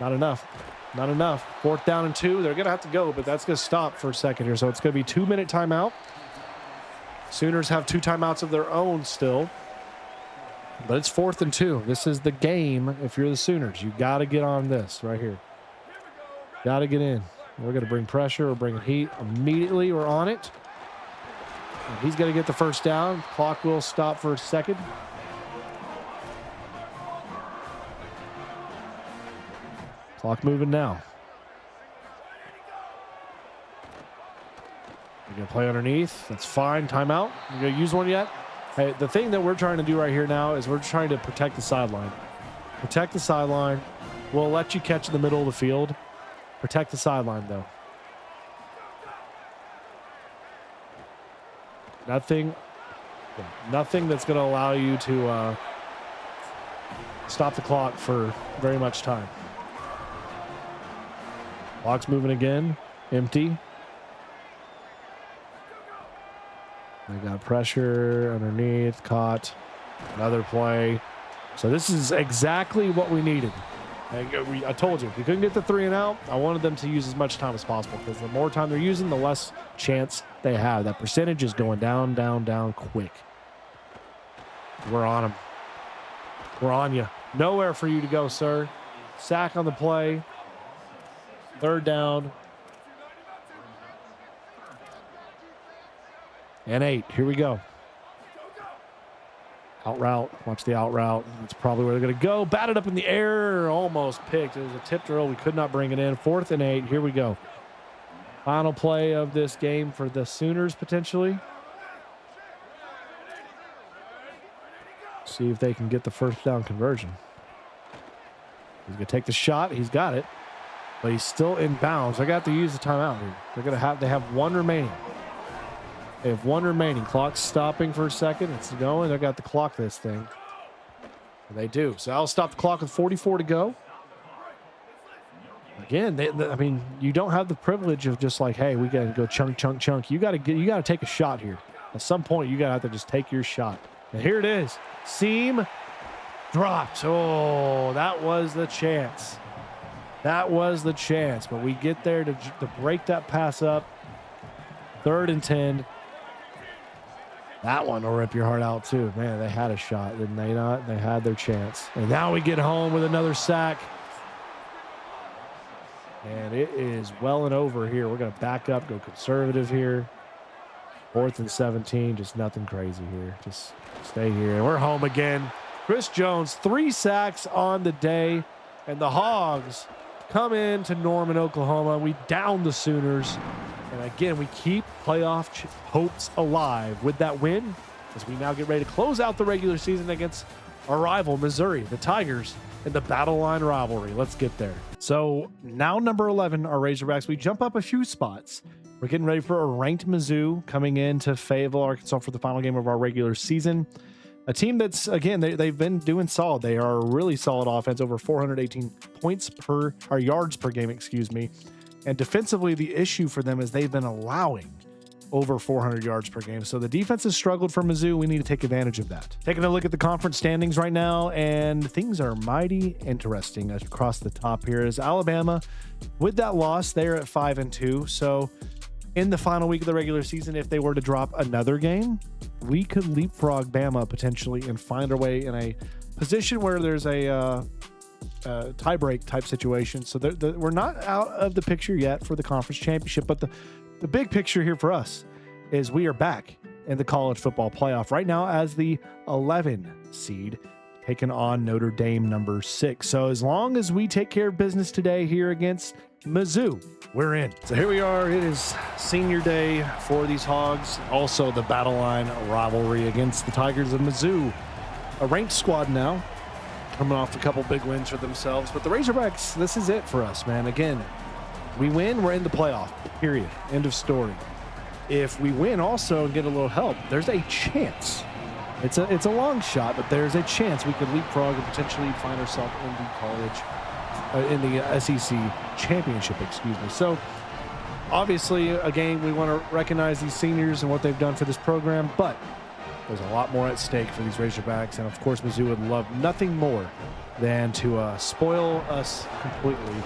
[SPEAKER 2] Not enough. Not enough. 4th down and 2. They're going to have to go, but that's going to stop for a second here. So it's going to be 2-minute timeout. Sooners have 2 timeouts of their own still. But it's 4th and 2. This is the game. If you're the Sooners, you got to get on this right here. Got to get in. We're going to bring pressure. We're bringing heat immediately. We're on it. And he's going to get the 1st down. Clock will stop for a second. Clock moving now. You're going to play underneath. That's fine. Timeout. You going to use one yet? Hey, the thing that we're trying to do right here now is we're trying to protect the sideline. Protect the sideline. We'll let you catch in the middle of the field. Protect the sideline, though. Nothing that's going to allow you to stop the clock for very much time. Clock's moving again. Empty. They got pressure underneath. Caught. Another play. So this is exactly what we needed. I told you, if we couldn't get the 3 and out, I wanted them to use as much time as possible, because the more time they're using, the less chance they have. That percentage is going down, down, down quick. We're on them. We're on you. Nowhere for you to go, sir. Sack on the play. 3rd down. And 8. Here we go. Out route. Watch the out route. That's probably where they're going to go. Batted up in the air. Almost picked. It was a tip drill. We could not bring it in. 4th and 8. Here we go. Final play of this game for the Sooners, potentially. See if they can get the 1st down conversion. He's going to take the shot. He's got it. But he's still in bounds. They got to use the timeout here. They have 1 remaining. They have 1 remaining. Clock's stopping for a second. It's going. They got to clock this thing. And they do. So I'll stop the clock with 44 to go. Again, I mean, you don't have the privilege of just like, hey, we got to go chunk, chunk, chunk. You got to take a shot here. At some point, you got to have to just take your shot. And here it is. Seam dropped. Oh, that was the chance. That was the chance. But we get there to break that pass up. 3rd and 10. That one will rip your heart out too. Man, they had a shot, didn't they not? They had their chance. And now we get home with another sack. And it is well and over here. We're going to back up, go conservative here. 4th and 17, just nothing crazy here. Just stay here. And we're home again. Chris Jones, 3 sacks on the day. And the Hogs come into Norman, Oklahoma. We down the Sooners. And again, we keep playoff hopes alive with that win, as we now get ready to close out the regular season against our rival, Missouri, the Tigers, in the Battle Line rivalry. Let's get there. So now number 11, our Razorbacks, we jump up a few spots. We're getting ready for a ranked Mizzou coming into Fayetteville, Arkansas for the final game of our regular season. A team that's, again, they've been doing solid. They are a really solid offense, over 418 yards per game, And defensively, the issue for them is they've been allowing over 400 yards per game. So the defense has struggled for Mizzou. We need to take advantage of that. Taking a look at the conference standings right now, and things are mighty interesting across the top here. Is Alabama, with that loss, they're at 5-2. So in the final week of the regular season, if they were to drop another game, we could leapfrog Bama potentially and find our way in a position where there's a tie-break type situation. So we're not out of the picture yet for the conference championship, but the big picture here for us is we are back in the college football playoff right now as the 11 seed, taking on Notre Dame number 6. So as long as we take care of business today here against Mizzou, we're in. So here we are. It is senior day for these Hogs. Also the battle line rivalry against the Tigers of Mizzou. A ranked squad now, coming off a couple big wins for themselves. But the Razorbacks, this is it for us, man. Again, we win, we're in the playoff, period. End of story. If we win also and get a little help, there's a chance. It's a long shot, but there's a chance we could leapfrog and potentially find ourselves in the college, in the SEC championship, excuse me. So obviously, again, we want to recognize these seniors and what they've done for this program, but there's a lot more at stake for these Razorbacks. And of course, Mizzou would love nothing more than to spoil us completely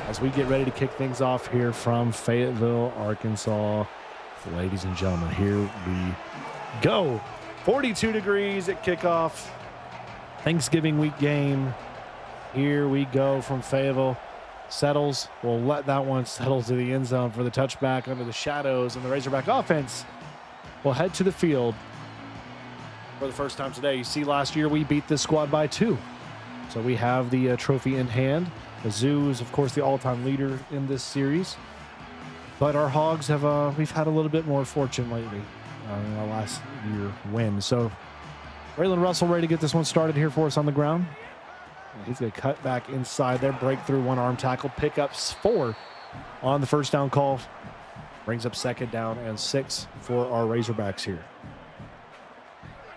[SPEAKER 2] as we get ready to kick things off here from Fayetteville, Arkansas. Ladies and gentlemen, here we go. 42 degrees at kickoff. Thanksgiving week game. Here we go from Fayetteville. Settles. We'll let that one settle to the end zone for the touchback under the shadows, and the Razorback offense will head to the field for the first time today. You see, last year we beat this squad by 2. So we have the trophy in hand. Mizzou is, of course, the all-time leader in this series. But our Hogs have, we've had a little bit more fortune lately in our last year win. So Braylon Russell ready to get this one started here for us on the ground. He's going to cut back inside there, breakthrough one-arm tackle, pickups 4 on the first down call. Brings up 2nd down and 6 for our Razorbacks here.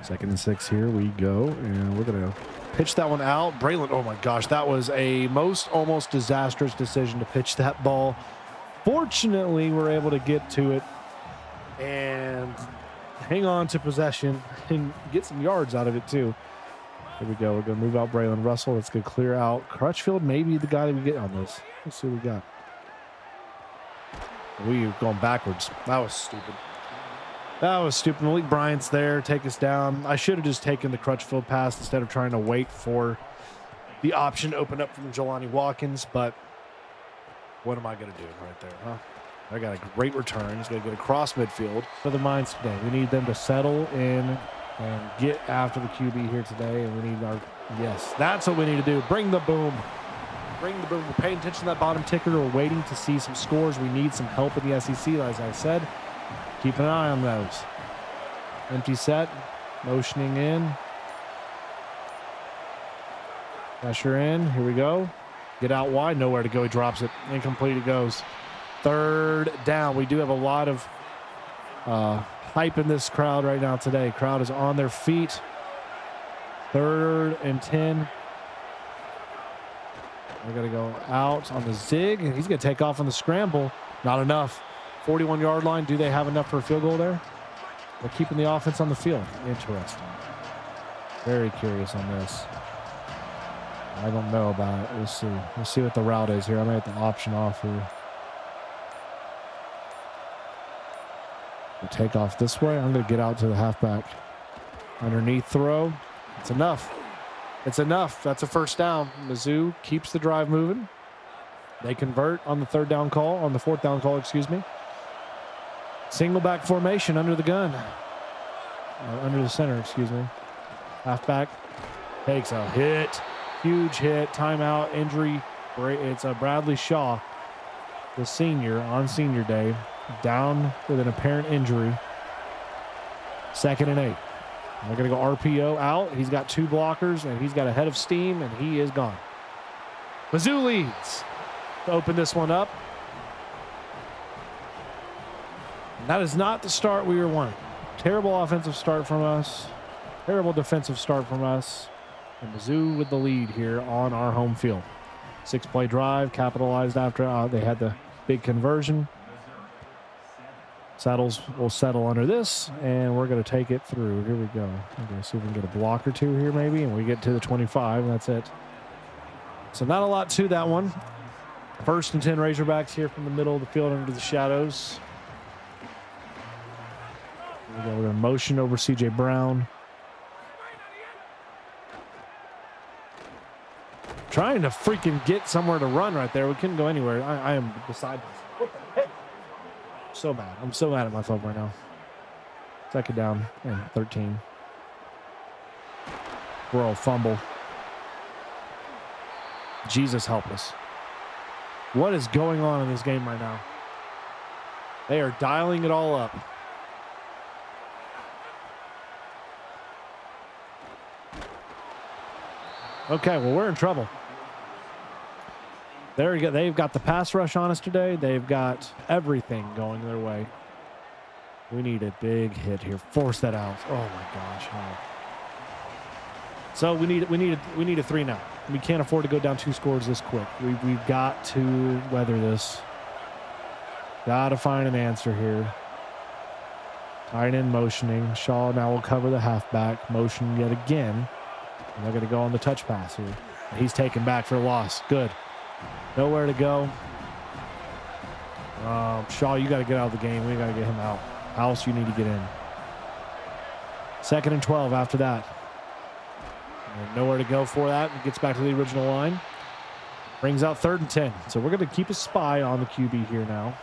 [SPEAKER 2] 2nd and 6 here we go, and we're going to pitch that one out. Braylon, oh my gosh, that was a almost disastrous decision to pitch that ball. Fortunately, we're able to get to it and hang on to possession and get some yards out of it too. Here we go. We're going to move out Braylon Russell. Let's go clear out Crutchfield. Maybe the guy that we get on this. Let's see what we got. We've gone backwards. That was stupid. That was stupid. Malik Bryant's there. Take us down. I should have just taken the Crutchfield pass instead of trying to wait for the option to open up from Jelani Watkins. But what am I going to do right there, huh? I got a great return. He's going to get across midfield for the Minds today. We need them to settle in and get after the QB here today. And we need yes, that's what we need to do. Bring the boom. Bring the boom. We're paying attention to that bottom ticker. We're waiting to see some scores. We need some help in the SEC, as I said. Keep an eye on those. Empty set. Motioning in. Pressure in. Here we go. Get out wide. Nowhere to go. He drops it. Incomplete it goes. 3rd down. We do have a lot of hype in this crowd right now today. Crowd is on their feet. 3rd and 10. We're going to go out on the zig, and he's going to take off on the scramble. Not enough. 41-yard line. Do they have enough for a field goal there? They're keeping the offense on the field. Interesting. Very curious on this. I don't know about it. We'll see. We'll see what the route is here. I might have the option off here. We'll take off this way. I'm going to get out to the halfback. Underneath throw. It's enough. It's enough. That's a 1st down. Mizzou keeps the drive moving. They convert on the 4th down call, excuse me. Single back formation under the gun. Under the center, excuse me. Halfback takes a hit. Huge hit. Timeout. Injury. It's a Bradley Shaw, the senior, on senior day, down with an apparent injury. 2nd and 8. They're going to go RPO out. He's got 2 blockers, and he's got a head of steam, and he is gone. Mizzou leads to open this one up. And that is not the start we were wanting. Terrible offensive start from us. Terrible defensive start from us. And Mizzou with the lead here on our home field. 6-play drive, capitalized after they had the big conversion. Saddles will settle under this, and we're going to take it through. Here we go. We're going to see if we can get a block or 2 here maybe, and we get to the 25, and that's it. So not a lot to that one. 1st and 10 Razorbacks here from the middle of the field under the shadows. We're going to motion over C.J. Brown. Trying to freaking get somewhere to run right there. We couldn't go anywhere. I am beside myself. What the heck? So mad. I'm so mad at myself right now. Second down and 13. Bro, fumble. Jesus help us. What is going on in this game right now? They are dialing it all up. Okay, well, we're in trouble. There we go. They've got the pass rush on us today. They've got everything going their way. We need a big hit here. Force that out. Oh my gosh. Oh. So we need a 3 now. We can't afford to go down 2 scores this quick. We've got to weather this. Got to find an answer here. Tight end motioning. Shaw now will cover the halfback. Motion yet again. And they're going to go on the touch pass here. He's taken back for a loss. Good. Nowhere to go. Shaw, you got to get out of the game. We got to get him out. House, you need to get in. 2nd and 12 after that. And nowhere to go for that. It gets back to the original line. Brings out 3rd and 10. So we're going to keep a spy on the QB here now.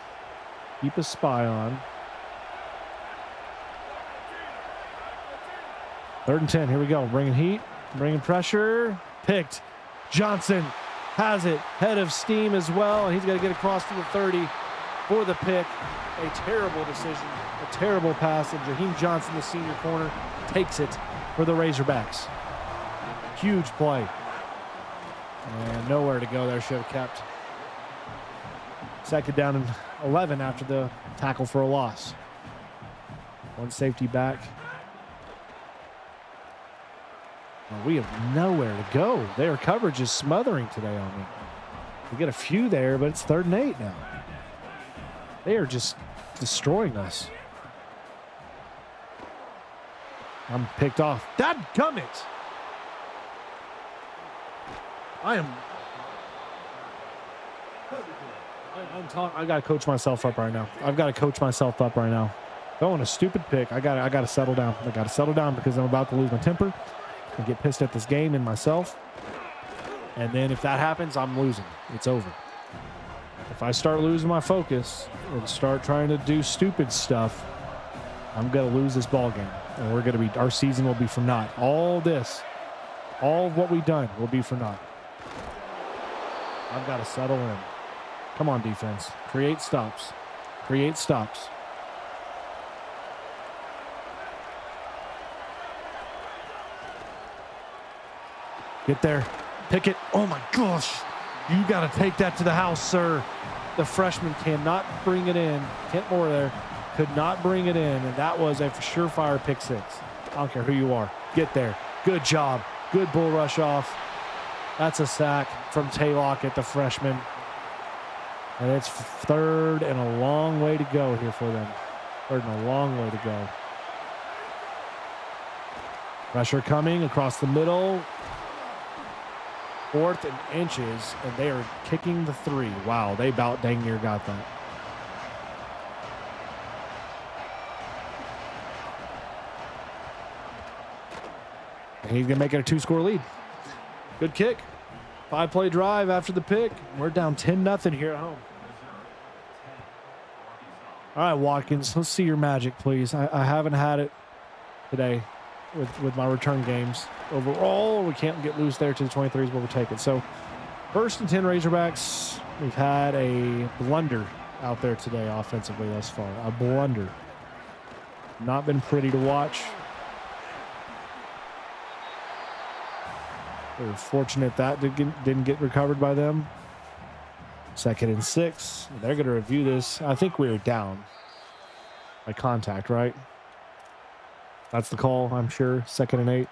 [SPEAKER 2] Keep a spy on. 3rd and 10. Here we go. Bringing heat. Bringing pressure. Picked. Johnson has it. Head of steam as well. And he's got to get across to the 30 for the pick. A terrible decision. A terrible pass. And Jaheim Johnson, the senior corner, takes it for the Razorbacks. Huge play. And nowhere to go there. Should have kept. 2nd down and 11 after the tackle for a loss. 1 safety back. Well, we have nowhere to go. Their coverage is smothering today on me. We get a few there, but it's 3rd and 8 now. They are just destroying us. I'm picked off. Dadgummit! I got to coach myself up right now. I've got to coach myself up right now. Throwing a stupid pick. I got to settle down. I got to settle down because I'm about to lose my temper and get pissed at this game and myself. And then if that happens, I'm losing. It's over. If I start losing my focus and start trying to do stupid stuff, I'm going to lose this ball game. And our season will be for naught. All of what we've done will be for naught. I've got to settle in. Come on, defense. Create stops. Create stops. Get there. Pick it. Oh, my gosh. You got to take that to the house, sir. The freshman cannot bring it in. Kent Moore there could not bring it in, and that was a surefire pick 6. I don't care who you are. Get there. Good job. Good bull rush off. That's a sack from Taylock at the freshman. And it's 3rd and a long way to go here for them. 3rd and a long way to go. Pressure coming across the middle. 4th and inches, and they are kicking the 3. Wow, they about dang near got that. And he's going to make it a 2-score lead. Good kick. 5-play drive after the pick. We're down 10-0 here at home. All right, Watkins, let's see your magic, please. I haven't had it today with my return games. Overall, we can't get loose there to the 23s, but we'll take it. So 1st and 10 Razorbacks. We've had a blunder out there today offensively thus far. A blunder. Not been pretty to watch. We're fortunate that didn't get recovered by them. 2nd and 6. They're going to review this. I think we were down by contact, right? That's the call, I'm sure. 2nd and 8.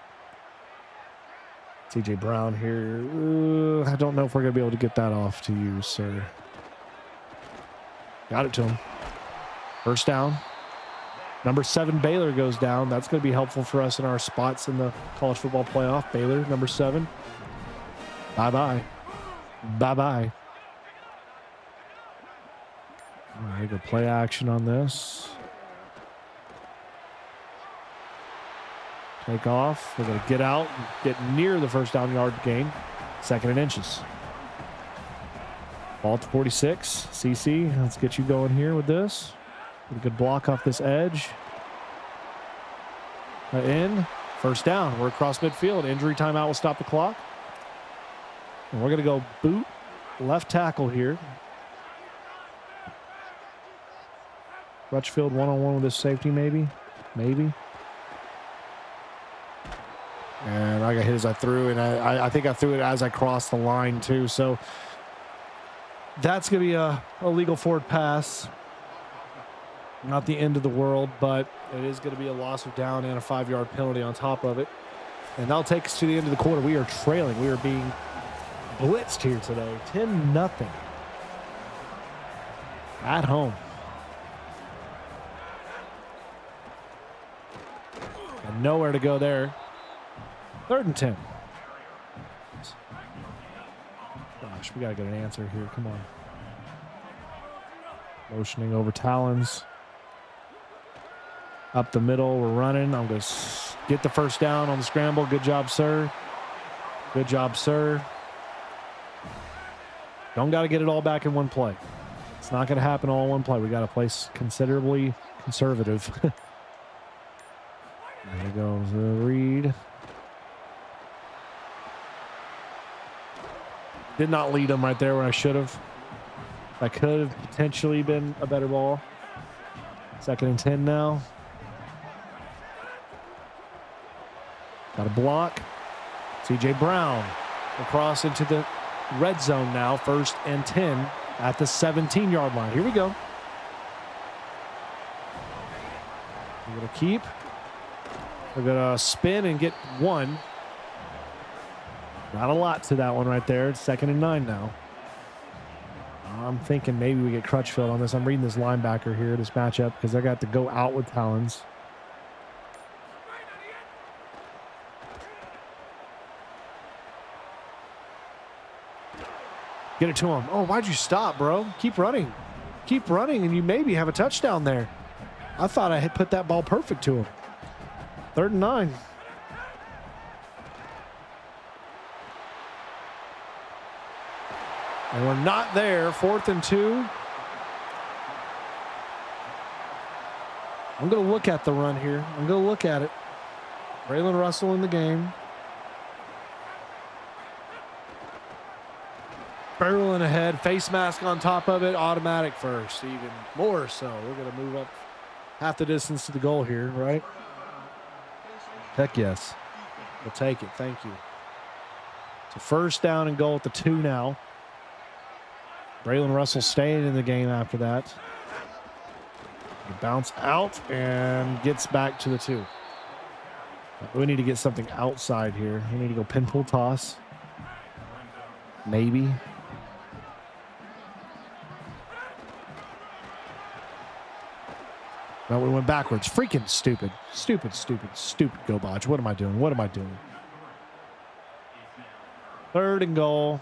[SPEAKER 2] C.J. Brown here. I don't know if we're going to be able to get that off to you, sir. Got it to him. 1st down. Number 7, Baylor goes down. That's going to be helpful for us in our spots in the college football playoff. Baylor, number 7. Bye-bye. Bye-bye. All right, go play action on this. Take off. We're going to get out and get near the first down yard gain. 2nd and inches. Ball to 46. CC, let's get you going here with this. Get a good block off this edge. In. 1st down. We're across midfield. Injury timeout will stop the clock. And we're going to go boot left tackle here. Crutchfield one-on-one with this safety, maybe. Maybe. And I got hit as I threw, and I think I threw it as I crossed the line, too. So that's going to be a legal forward pass. Not the end of the world, but it is going to be a loss of down and a 5-yard penalty on top of it. And that'll take us to the end of the quarter. We are trailing. We are being blitzed here today. 10-0. At home. And nowhere to go there. 3rd and 10. Gosh, we got to get an answer here. Come on. Motioning over Talons. Up the middle, we're running. I'm going to get the 1st down on the scramble. Good job, sir. Good job, sir. Don't got to get it all back in one play. It's not going to happen all in one play. We got to play considerably conservative. There goes the read. Did not lead him right there when I should have. That could have potentially been a better ball. 2nd and 10 now. Got a block. C.J. Brown across into the red zone now. 1st and 10 at the 17-yard line. Here we go. We're going to keep. We're going to spin and get 1. Not a lot to that one right there. It's 2nd and 9 now. I'm thinking maybe we get Crutchfield on this. I'm reading this linebacker here, this matchup, because I got to go out with Talons. Get it to him. Oh, why'd you stop, bro? Keep running. Keep running, and you maybe have a touchdown there. I thought I had put that ball perfect to him. 3rd and 9. And we're not there. 4th and 2. I'm going to look at the run here. I'm going to look at it. Braylon Russell in the game. Barreling ahead. Face mask on top of it. Automatic first. Even more so. We're going to move up half the distance to the goal here, right? Heck yes. We'll take it. Thank you. It's a 1st down and goal at the 2 now. Braylon Russell staying in the game after that. He bounce out and gets back to the 2. We need to get something outside here. We need to go pin pull toss. Maybe. No, we went backwards. Freaking stupid. Stupid Gobotch. What am I doing? What am I doing? 3rd and goal.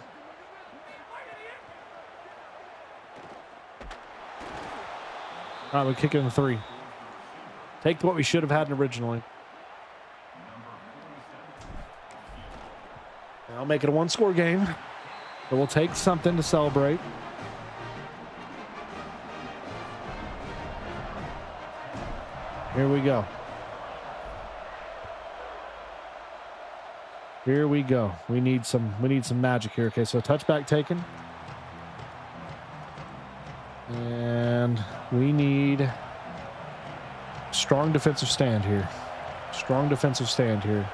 [SPEAKER 2] All right, we'll kick it in the 3. Take what we should have had originally. And I'll make it a 1-score game. But we'll take something to celebrate. Here we go. Here we go. We need some magic here. Okay, so touchback taken. And we need strong defensive stand here. Strong defensive stand here.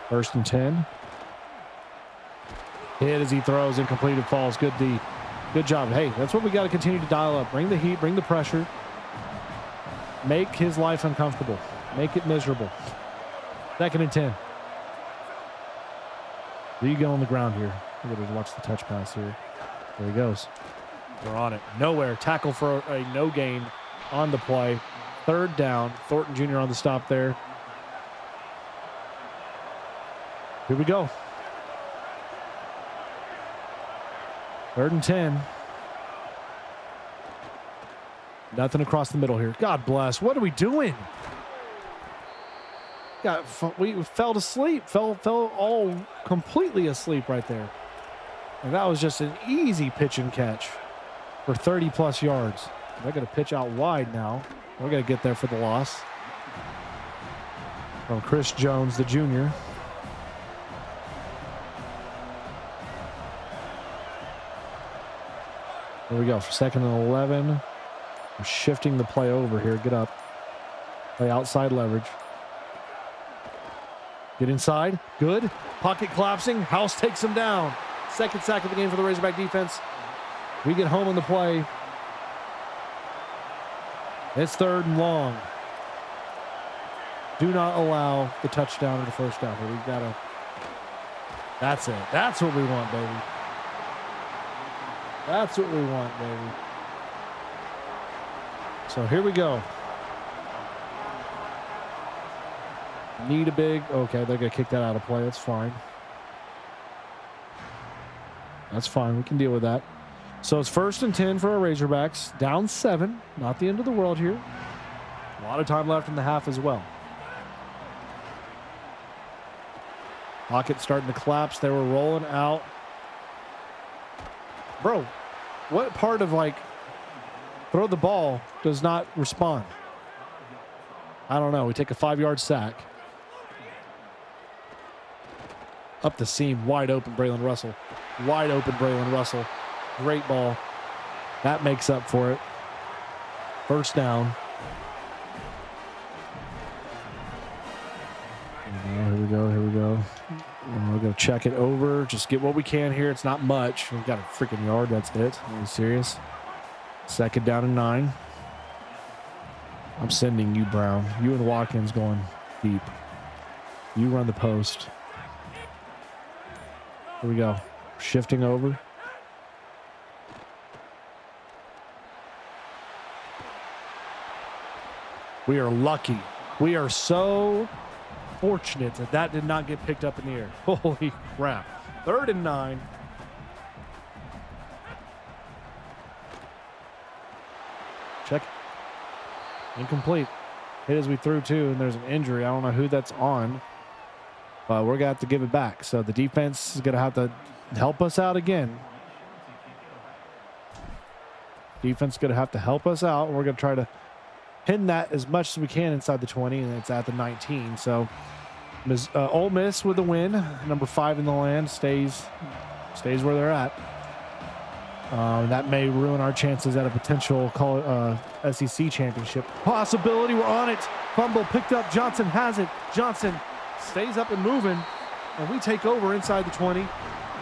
[SPEAKER 2] 1st and 10. Hit as he throws, incomplete, it falls. Good D. Good job. Hey, that's what we got to continue to dial up. Bring the heat, bring the pressure. Make his life uncomfortable. Make it miserable. 2nd and 10. There you go on the ground here. We're going to watch the touch pass here. There he goes. We're on it. Nowhere. Tackle for a no gain on the play. 3rd down. Thornton Jr. on the stop there. Here we go. 3rd and 10. Nothing across the middle here. God bless. What are we doing? we fell asleep, fell all completely asleep right there. And that was just an easy pitch and catch for 30+ yards. They're going to pitch out wide now. We're going to get there for the loss. From Chris Jones, the junior. Here we go for 2nd and 11. We're shifting the play over here. Get up. Play outside leverage. Get inside. Good. Pocket collapsing. House takes him down. 2nd sack of the game for the Razorback defense. We get home on the play. It's 3rd and long. Do not allow the touchdown or the first down here. We've got to. That's it. That's what we want, baby. That's what we want, baby. So here we go. Need a big. Okay, they're going to kick that out of play. That's fine. That's fine. We can deal with that. So it's 1st and 10 for our Razorbacks. Down 7. Not the end of the world here. A lot of time left in the half as well. Pocket starting to collapse. They were rolling out. Bro, what part of like throw the ball does not respond? I don't know. We take a 5-yard sack. Up the seam. Wide open Braylon Russell. Wide open Braylon Russell. Great ball. That makes up for it. 1st down. Here we go. Here we go. We're going to check it over. Just get what we can here. It's not much. We've got a freaking yard. That's it. Are you serious? 2nd down and 9. I'm sending you, Brown. You and Watkins going deep. You run the post. Here we go. Shifting over. We are lucky. We are so fortunate that that did not get picked up in the air. Holy crap. 3rd and 9. Check. Incomplete. Hit as we threw two, and there's an injury. I don't know who that's on, but we're going to have to give it back. So the defense is going to have to help us out again. Defense is going to have to help us out. We're going to try to pin that as much as we can inside the 20, and it's at the 19. So Ole Miss with the win. Number 5 in the land stays where they're at. That may ruin our chances at a potential SEC championship possibility. We're on it. Fumble picked up. Johnson has it. Johnson stays up and moving, and we take over inside the 20.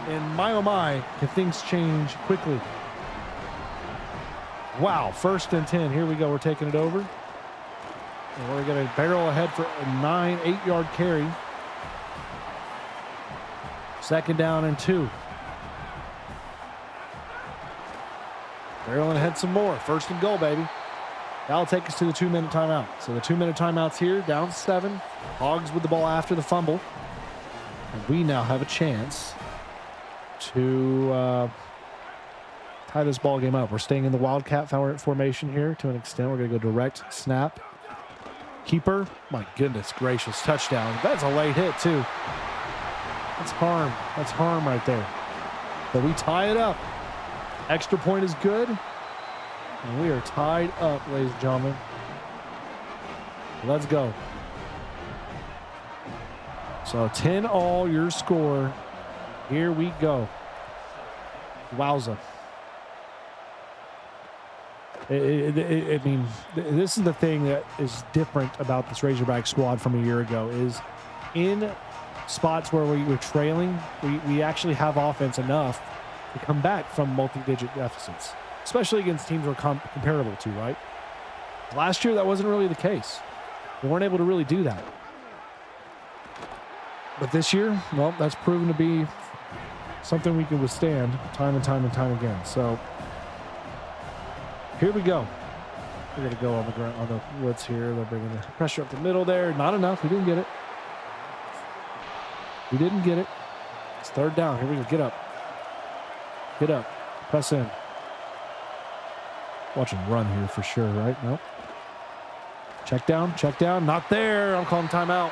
[SPEAKER 2] And my, oh my, can things change quickly. Wow, 1st and 10. Here we go. We're taking it over. And we're going to barrel ahead for a 8-yard carry. 2nd down and 2. Barreling ahead some more. 1st and goal, baby. That'll take us to the 2-minute timeout. So the 2-minute timeout's here, down 7. Hogs with the ball after the fumble. And we now have a chance to tie this ball game up. We're staying in the Wildcat formation here to an extent. We're going to go direct snap. Keeper. My goodness gracious. Touchdown. That's a late hit, too. That's harm. That's harm right there. But we tie it up. Extra point is good. And we are tied up, ladies and gentlemen. Let's go. So 10-all your score. Here we go. Wowza. I mean, this is the thing that is different about this Razorback squad from a year ago is in spots where we were trailing, we actually have offense enough to come back from multi-digit deficits, especially against teams we're comparable to, right? Last year, that wasn't really the case. We weren't able to really do that. But this year, well, that's proven to be something we can withstand time and time and time again. So here we go. We're going to go on the ground, on the woods here. They're bringing the pressure up the middle there. Not enough. We didn't get it. We didn't get it. It's 3rd down. Here we go. Get up. Get up. Press in. Watch him run here for sure, right? Nope. Check down. Check down. Not there. I'm calling timeout.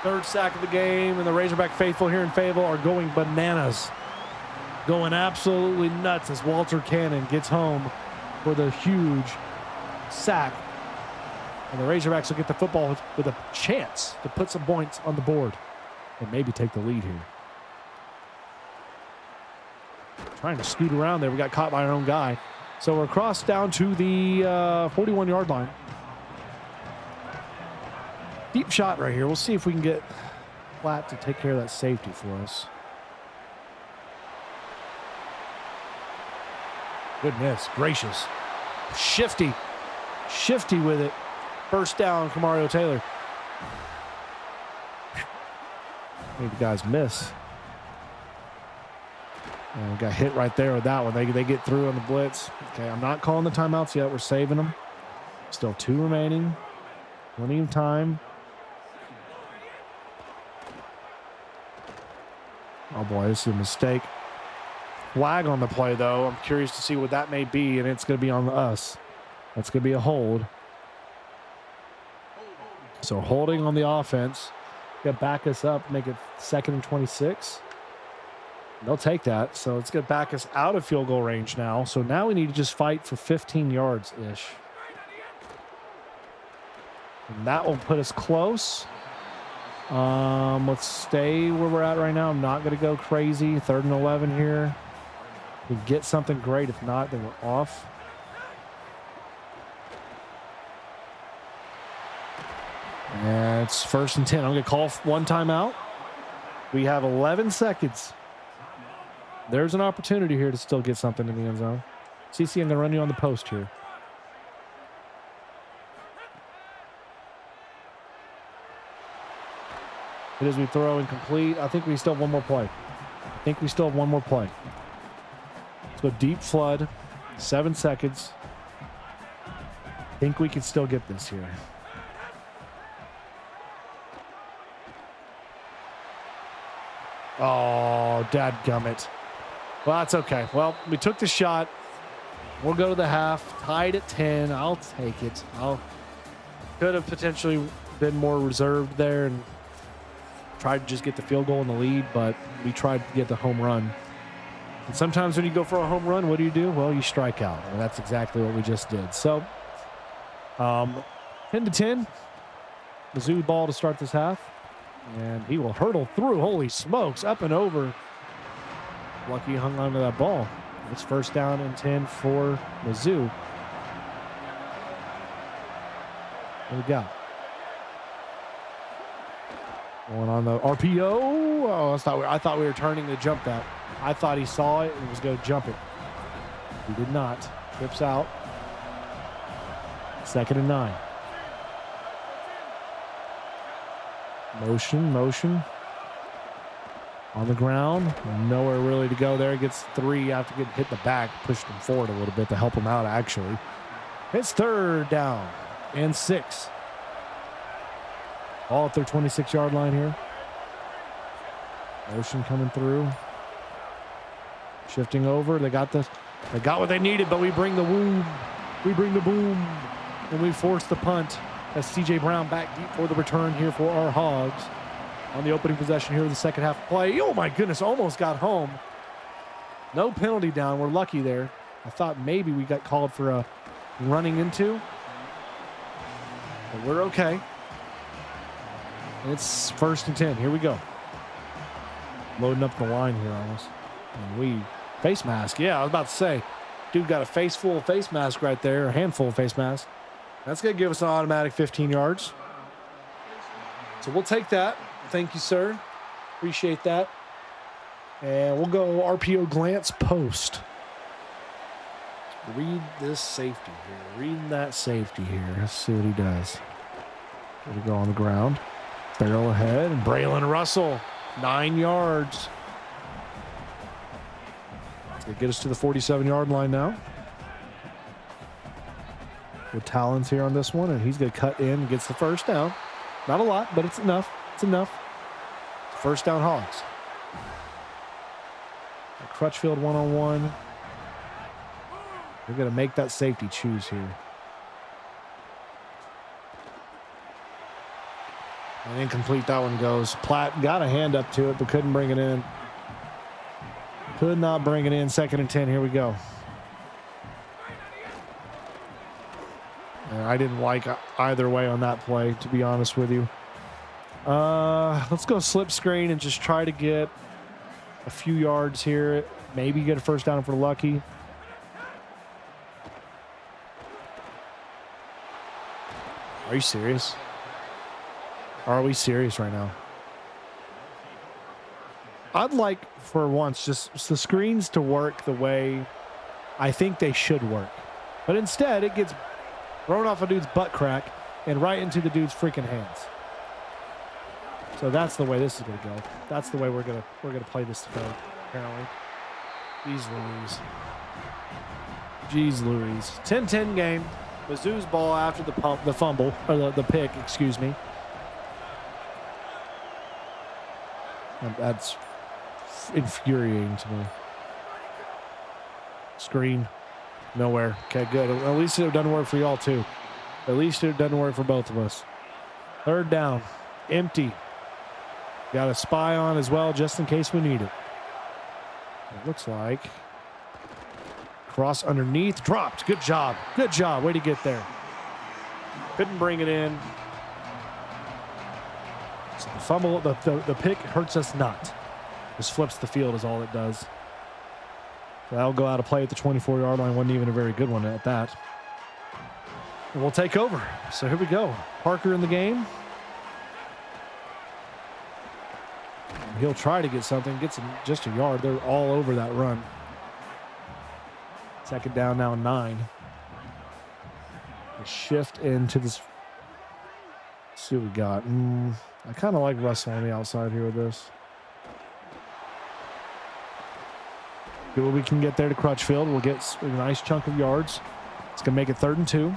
[SPEAKER 2] Third sack of the game, and the Razorback faithful here in Fayetteville are going bananas. Going absolutely nuts as Walter Cannon gets home for the huge sack. And the Razorbacks will get the football with a chance to put some points on the board and maybe take the lead here. Trying to scoot around there. We got caught by our own guy. So we're across down to the 41-yard line. Deep shot right here. We'll see if we can get Platt to take care of that safety for us. Goodness gracious. Shifty with it. First down, Kamario Taylor. Maybe the guys miss. And we got hit right there with that one. They get through on the blitz. Okay, I'm not calling the timeouts yet. We're saving them. Still 2 remaining. Plenty of time. Oh boy, this is a mistake. Flag on the play, though. I'm curious to see what that may be, and it's going to be on us. That's going to be a hold. So holding on the offense. Going to back us up, make it 2nd and 26. They'll take that. So it's going to back us out of field goal range now. So now we need to just fight for 15 yards-ish. And that will put us close. Let's stay where we're at right now. I'm not going to go crazy. 3rd and 11 here. We get something great. If not, then we're off. And it's 1st and 10. I'm going to call 1 timeout. We have 11 seconds. There's an opportunity here to still get something in the end zone. CC, I'm going to run you on the post here. It is we throw incomplete. I think we still have one more play. Let's go deep flood. 7 seconds. I think we can still get this here. Oh, dadgummit. Well, that's okay. Well, we took the shot. We'll go to the half. Tied at 10. I'll take it. Could have potentially been more reserved there and tried to just get the field goal in the lead, but we tried to get the home run. And sometimes when you go for a home run, what do? Well, you strike out. And that's exactly what we just did. So, 10 to 10. Mizzou ball to start this half. And he will hurdle through. Holy smokes. Up and over. Lucky he hung on to that ball. It's 1st down and 10 for Mizzou. What do we got? Going on the RPO. Oh, I thought we were turning to jump that. I thought he saw it and was going to jump it. He did not. Trips out. 2nd and 9. Motion. On the ground. Nowhere really to go there. Gets 3 after getting hit in the back. Pushed him forward a little bit to help him out, actually. It's 3rd down and 6. All at their 26-yard line here. Motion coming through. Shifting over. They got what they needed, but we bring the boom. And we force the punt as C.J. Brown back deep for the return here for our Hogs. On the opening possession here of the second half play. Oh, my goodness. Almost got home. No penalty down. We're lucky there. I thought maybe we got called for a running into. But we're okay. It's 1st and 10. Here we go. Loading up the line here on us. And face mask. Yeah, I was about to say. Dude got a face full of face mask right there. A handful of face mask. That's going to give us an automatic 15 yards. So we'll take that. Thank you, sir. Appreciate that. And we'll go RPO glance post. Read this safety here. Read that safety here. Let's see what he does. Here we go on the ground. Barrel ahead. And Braylon Russell, 9 yards. It's going to get us to the 47-yard line now. With Talons here on this one, and he's going to cut in and gets the 1st down. Not a lot, but it's enough. It's enough. 1st down Hogs. Crutchfield one-on-one. We're going to make that safety choose here. And incomplete that one goes. Platt got a hand up to it, but couldn't bring it in. Could not bring it in. 2nd and 10. Here we go. I didn't like either way on that play, to be honest with you. Let's go slip screen and just try to get a few yards here. Maybe get a first down if we're lucky. Are you serious? Are we serious right now? I'd like, for once, just the screens to work the way I think they should work. But instead, it gets thrown off a dude's butt crack and right into the dude's freaking hands. So that's the way this is going to go. That's the way we're gonna play this today, apparently. Jeez Louise. Jeez Louise. 10-10 game. Mizzou's ball after the fumble, or the pick, excuse me. And that's infuriating to me. Screen. Nowhere. Okay, good. At least it doesn't work for y'all, too. At least it doesn't work for both of us. 3rd down. Empty. Got a spy on as well, just in case we need it. It looks like. Cross underneath. Dropped. Good job. Good job. Way to get there. Couldn't bring it in. So the fumble, the pick hurts us not. Just flips the field is all it does. So that'll go out of play at the 24-yard line. Wasn't even a very good one at that. And we'll take over. So here we go. Parker in the game. He'll try to get something. Gets him just a yard. They're all over that run. 2nd down now, 9. A shift into this. Let's see what we got. I kind of like Russell on the outside here with this. Do what we can get there to Crutchfield. We'll get a nice chunk of yards. It's going to make it 3rd and 2.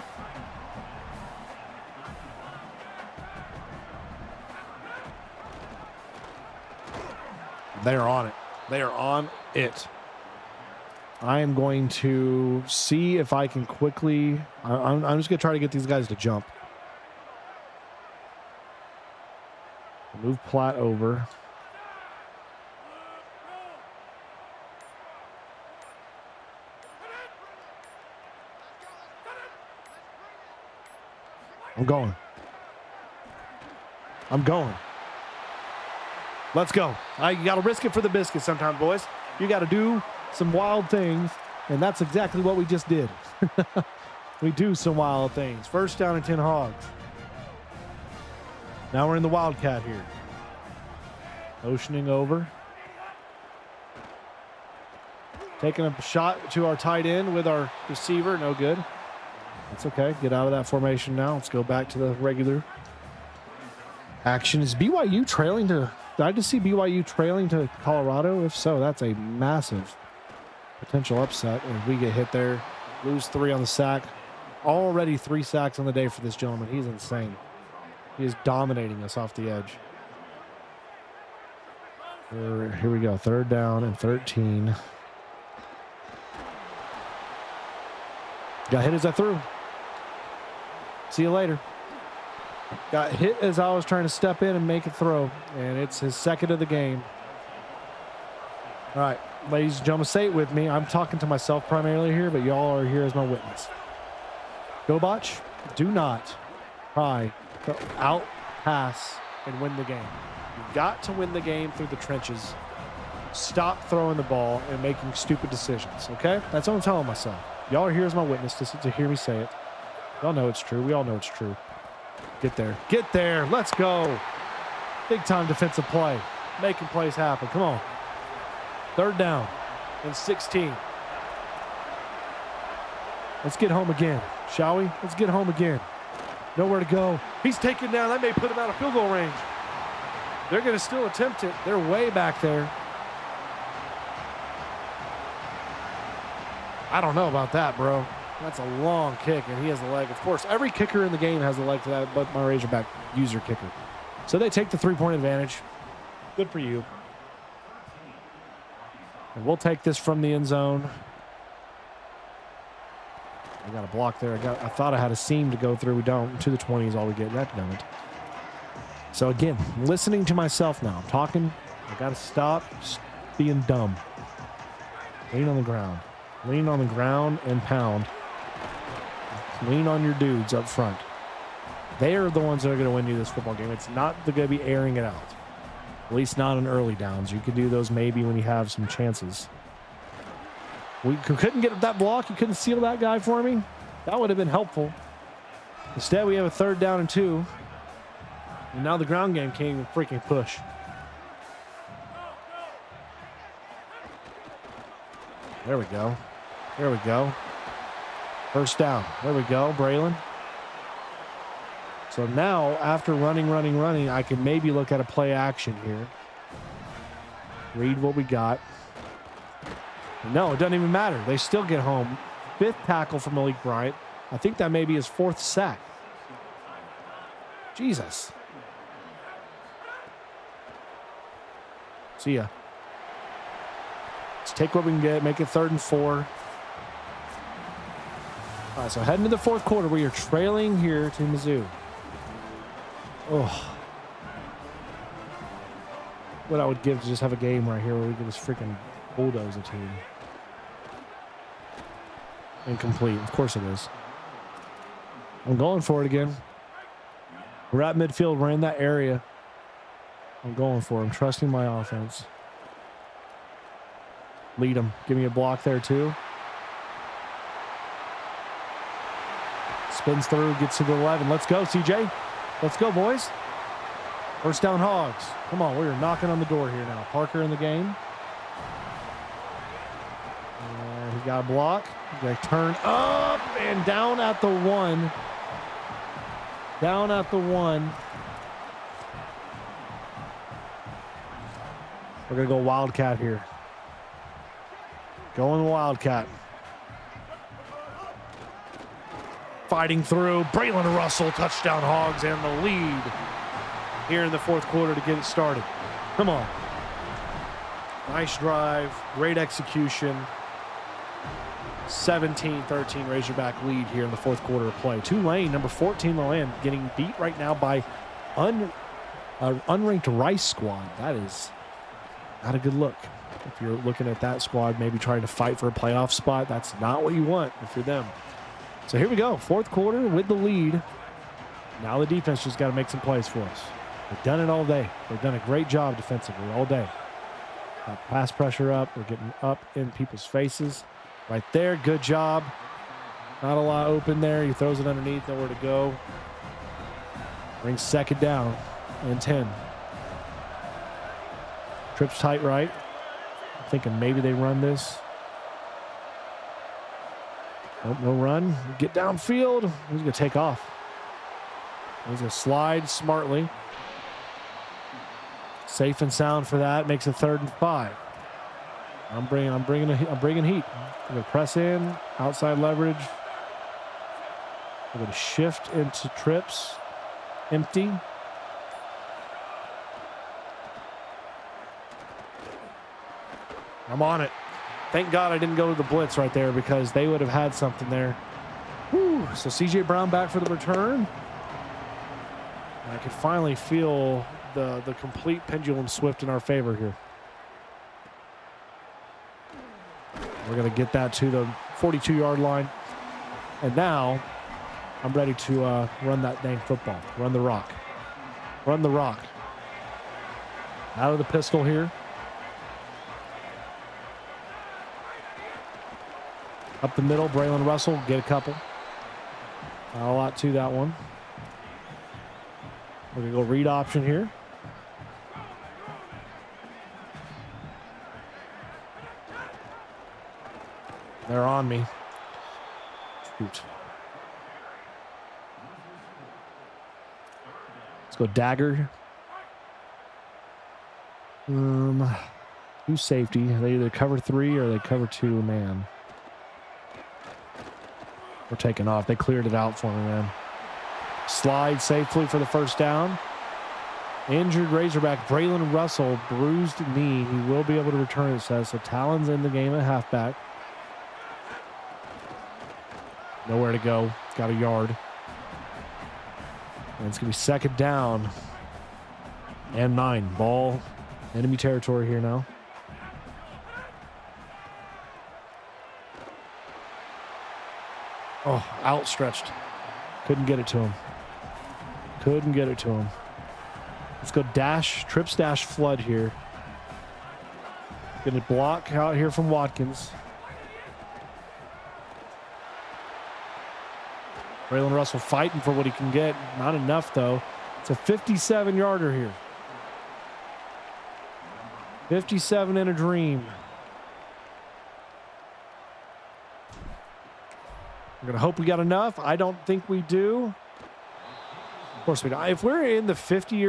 [SPEAKER 2] They are on it. They are on it. I am going to see if I can quickly. I'm just going to try to get these guys to jump. Move Platt over. I'm going. I'm going. Let's go. You got to risk it for the biscuit sometime, boys. You got to do some wild things, and that's exactly what we just did. We do some wild things. 1st down and 10 Hogs. Now we're in the Wildcat here. Motioning over. Taking a shot to our tight end with our receiver. No good. That's okay. Get out of that formation now. Let's go back to the regular action. Is BYU trailing to... Did I just see BYU trailing to Colorado? If so, that's a massive potential upset. If we get hit there, lose 3 on the sack. Already 3 sacks on the day for this gentleman. He's insane. He is dominating us off the edge. Here we go. 3rd down and 13. Got hit as I threw. See you later. Got hit as I was trying to step in and make a throw, and it's his 2nd of the game. All right, ladies and gentlemen, say it with me. I'm talking to myself primarily here, but y'all are here as my witness. Gobotch, do not try to out-pass and win the game. You've got to win the game through the trenches. Stop throwing the ball and making stupid decisions, okay? That's what I'm telling myself. Y'all are here as my witness to hear me say it. Y'all know it's true. We all know it's true. Get there. Get there. Let's go. Big time defensive play. Making plays happen. Come on. 3rd down and 16. Let's get home again, shall we? Let's get home again. Nowhere to go. He's taken down. That may put him out of field goal range. They're going to still attempt it. They're way back there. I don't know about that, bro. That's a long kick, and he has the leg. Of course, every kicker in the game has the leg for that, but my Razorback user kicker. So they take the 3-point advantage. Good for you. And we'll take this from the end zone. I got a block there. I thought I had a seam to go through. We don't. To the 20 is all we get. That don't. So again, listening to myself now. I'm talking. I got to stop being dumb. Lean on the ground. Lean on the ground and pound. Lean on your dudes up front. They are the ones that are going to win you this football game. It's not going to be airing it out. At least not on early downs. You could do those maybe when you have some chances. We couldn't get that block. You couldn't seal that guy for me. That would have been helpful. Instead, we have a 3rd down and 2. And now the ground game can't even freaking push. There we go. There we go. 1st down. There we go, Braylon. So now, after running, I can maybe look at a play action here. Read what we got. No, it doesn't even matter. They still get home. 5th tackle from Malik Bryant. I think that may be his 4th sack. Jesus. See ya. Let's take what we can get. Make it 3rd and 4. All right, so heading to the 4th quarter, we are trailing here to Mizzou. Oh. What I would give to just have a game right here where we could just freaking bulldoze a team. Incomplete. Of course it is. I'm going for it again. We're at midfield. We're in that area. I'm going for it. I'm trusting my offense. Lead them. Give me a block there too. Spins through. Gets to the 11. Let's go, CJ. Let's go, boys. 1st down, Hogs. Come on. We're knocking on the door here now. Parker in the game. And he got a block. He got to turn up and down at the 1. Down at the 1. We're going to go Wildcat here. Going Wildcat. Fighting through. Braylon Russell, touchdown Hogs, and the lead here in the 4th quarter to get it started. Come on. Nice drive. Great execution. 17-13 Razorback lead here in the 4th quarter of play. Tulane, number 14 Milan, getting beat right now by unranked Rice squad. That is not a good look. If you're looking at that squad, maybe trying to fight for a playoff spot, that's not what you want if you're them. So here we go, 4th quarter with the lead. Now the defense just got to make some plays for us. They've done it all day. They've done a great job defensively all day. Got pass pressure up. We're getting up in people's faces. Right there, good job. Not a lot open there. He throws it underneath, nowhere to go. Brings 2nd down and 10. Trips tight right. I'm thinking maybe they run this. Nope, no run. Get downfield. He's going to take off. He's going to slide smartly. Safe and sound for that. Makes it 3rd and 5. I'm bringing heat. I'm going to press in, outside leverage. I'm going to shift into trips. Empty. I'm on it. Thank God I didn't go to the blitz right there because they would have had something there. Whew. So CJ Brown back for the return. And I could finally feel the complete pendulum swift in our favor here. We're going to get that to the 42-yard line. And now I'm ready to run that dang football. Run the rock. Run the rock. Out of the pistol here. Up the middle, Braylon Russell, get a couple. Not a lot to that one. We're going to go read option here. They're on me. Shoot. Let's go dagger. Who's safety? They either cover 3 or they cover 2 man. We're taking off. They cleared it out for me, man. Slide safely for the 1st down. Injured Razorback Braylon Russell, bruised knee. He will be able to return, it says. So Talon's in the game at halfback. Nowhere to go. Got a yard. And it's going to be 2nd down. And 9. Ball, enemy territory here now. Oh, outstretched. Couldn't get it to him. Couldn't get it to him. Let's go trips dash flood here. Gonna block out here from Watkins. Braylon Russell fighting for what he can get. Not enough, though. It's a 57-yarder here. 57 in a dream. We're going to hope we got enough. I don't think we do. Of course we don't. If we're in the 50,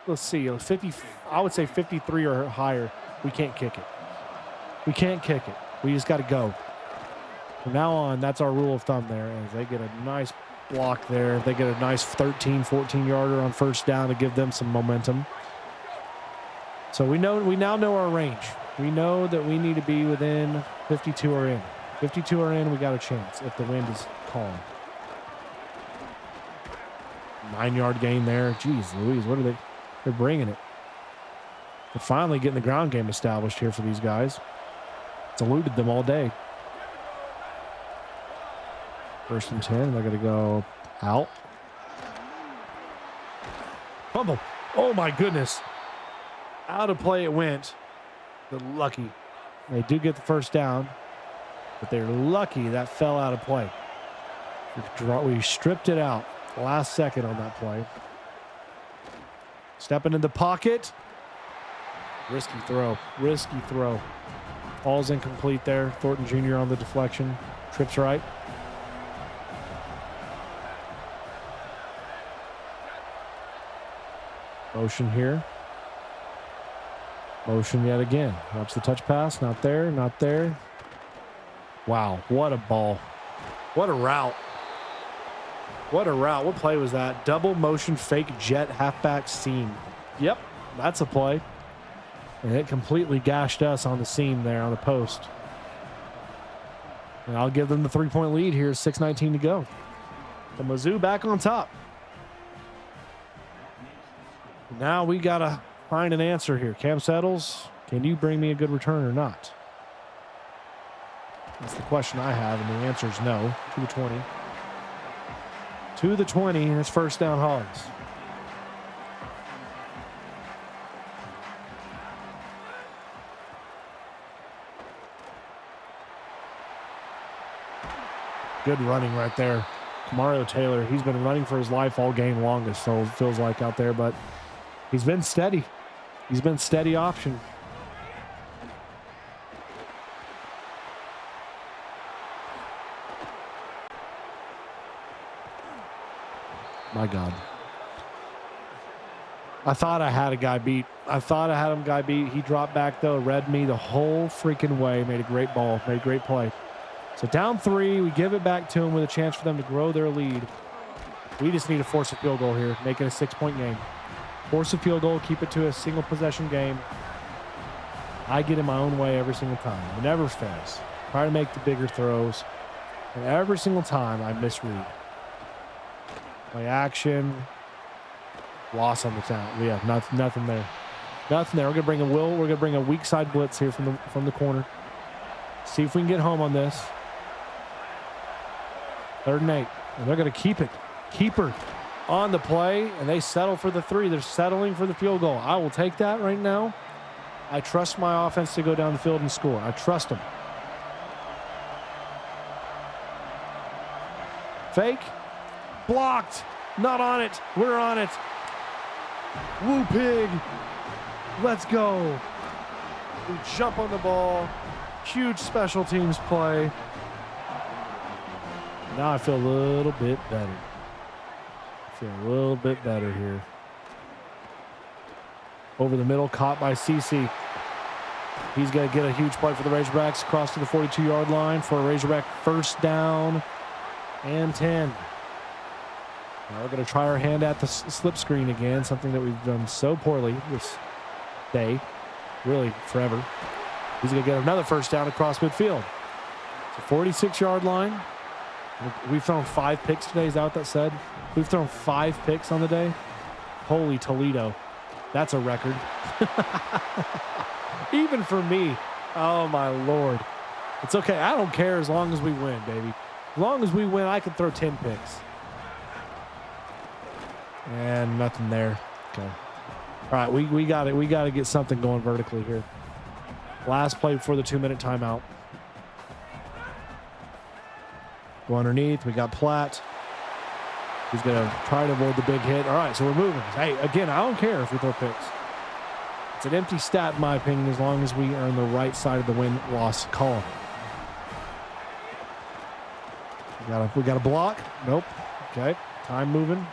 [SPEAKER 2] let's see, 50, I would say 53 or higher, we can't kick it. We can't kick it. We just got to go. From now on, that's our rule of thumb there. As they get a nice block there. They get a nice 13, 14-yarder on first down to give them some momentum. So we now know our range. We know that we need to be within 52 or in. 52 or in, we got a chance if the wind is calm. 9-yard gain there. Jeez Louise, what are they? They're bringing it. They're finally getting the ground game established here for these guys. It's eluded them all day. 1st and 10. They're going to go out. Fumble. Oh, my goodness. Out of play it went. They're lucky. They do get the first down, but they're lucky that fell out of play. We stripped it out last second on that play. Stepping in the pocket. Risky throw. Risky throw. Ball's incomplete there. Thornton Jr. on the deflection. Trips right. Motion here. Motion yet again. Watch the touch pass. Not there. Not there. Wow. What a ball. What a route. What a route. What play was that? Double motion fake jet halfback seam. Yep. That's a play. And it completely gashed us on the seam there on the post. And I'll give them the 3-point lead here. 6:19 to go. The Mizzou back on top. Now we got to find an answer here. Cam Settles, can you bring me a good return or not? That's the question I have, and the answer is no. To the 20. To the 20, and it's 1st down Hogs. Good running right there. Mario Taylor, he's been running for his life all game long, so it feels like out there, but he's been steady. He's been steady option. My God. I thought I had a guy beat. I thought I had him guy beat. He dropped back, though, read me the whole freaking way. Made a great ball. Made a great play. So down 3. We give it back to him with a chance for them to grow their lead. We just need to force a field goal here. Make it a 6-point game. Force a field goal. Keep it to a single possession game. I get in my own way every single time. It never fails. Try to make the bigger throws. And every single time I misread. Play action. Loss on the town. Yeah, nothing there. Nothing there. We're gonna bring We're gonna bring a weak side blitz here from the corner. See if we can get home on this. 3rd and 8. And they're gonna keep it. Keeper on the play, and they settle for the 3. They're settling for the field goal. I will take that right now. I trust my offense to go down the field and score. I trust them. Fake. Blocked. Not on it. We're on it. Woo pig. Let's go. We jump on the ball. Huge special teams play. Now I feel a little bit better. Feel a little bit better here. Over the middle, caught by CC. He's going to get a huge play for the Razorbacks across to the 42-yard line for a Razorback 1st down and 10. Now we're going to try our hand at the slip screen again, something that we've done so poorly this day, really forever. He's going to get another 1st down across midfield. It's a 46-yard line. We've thrown 5 picks today. Is that what that said? We've thrown 5 picks on the day. Holy Toledo. That's a record. Even for me. Oh, my Lord. It's okay. I don't care as long as we win, baby. As long as we win, I can throw 10 picks. And nothing there. Okay. All right, we got it. We got to get something going vertically here. Last play before the 2-minute timeout. Go underneath. We got Platt. He's going to try to avoid the big hit. All right, so we're moving. Hey, again, I don't care if we throw picks. It's an empty stat, in my opinion, as long as we are on the right side of the win-loss column. We got a block. Nope. Okay. Time moving.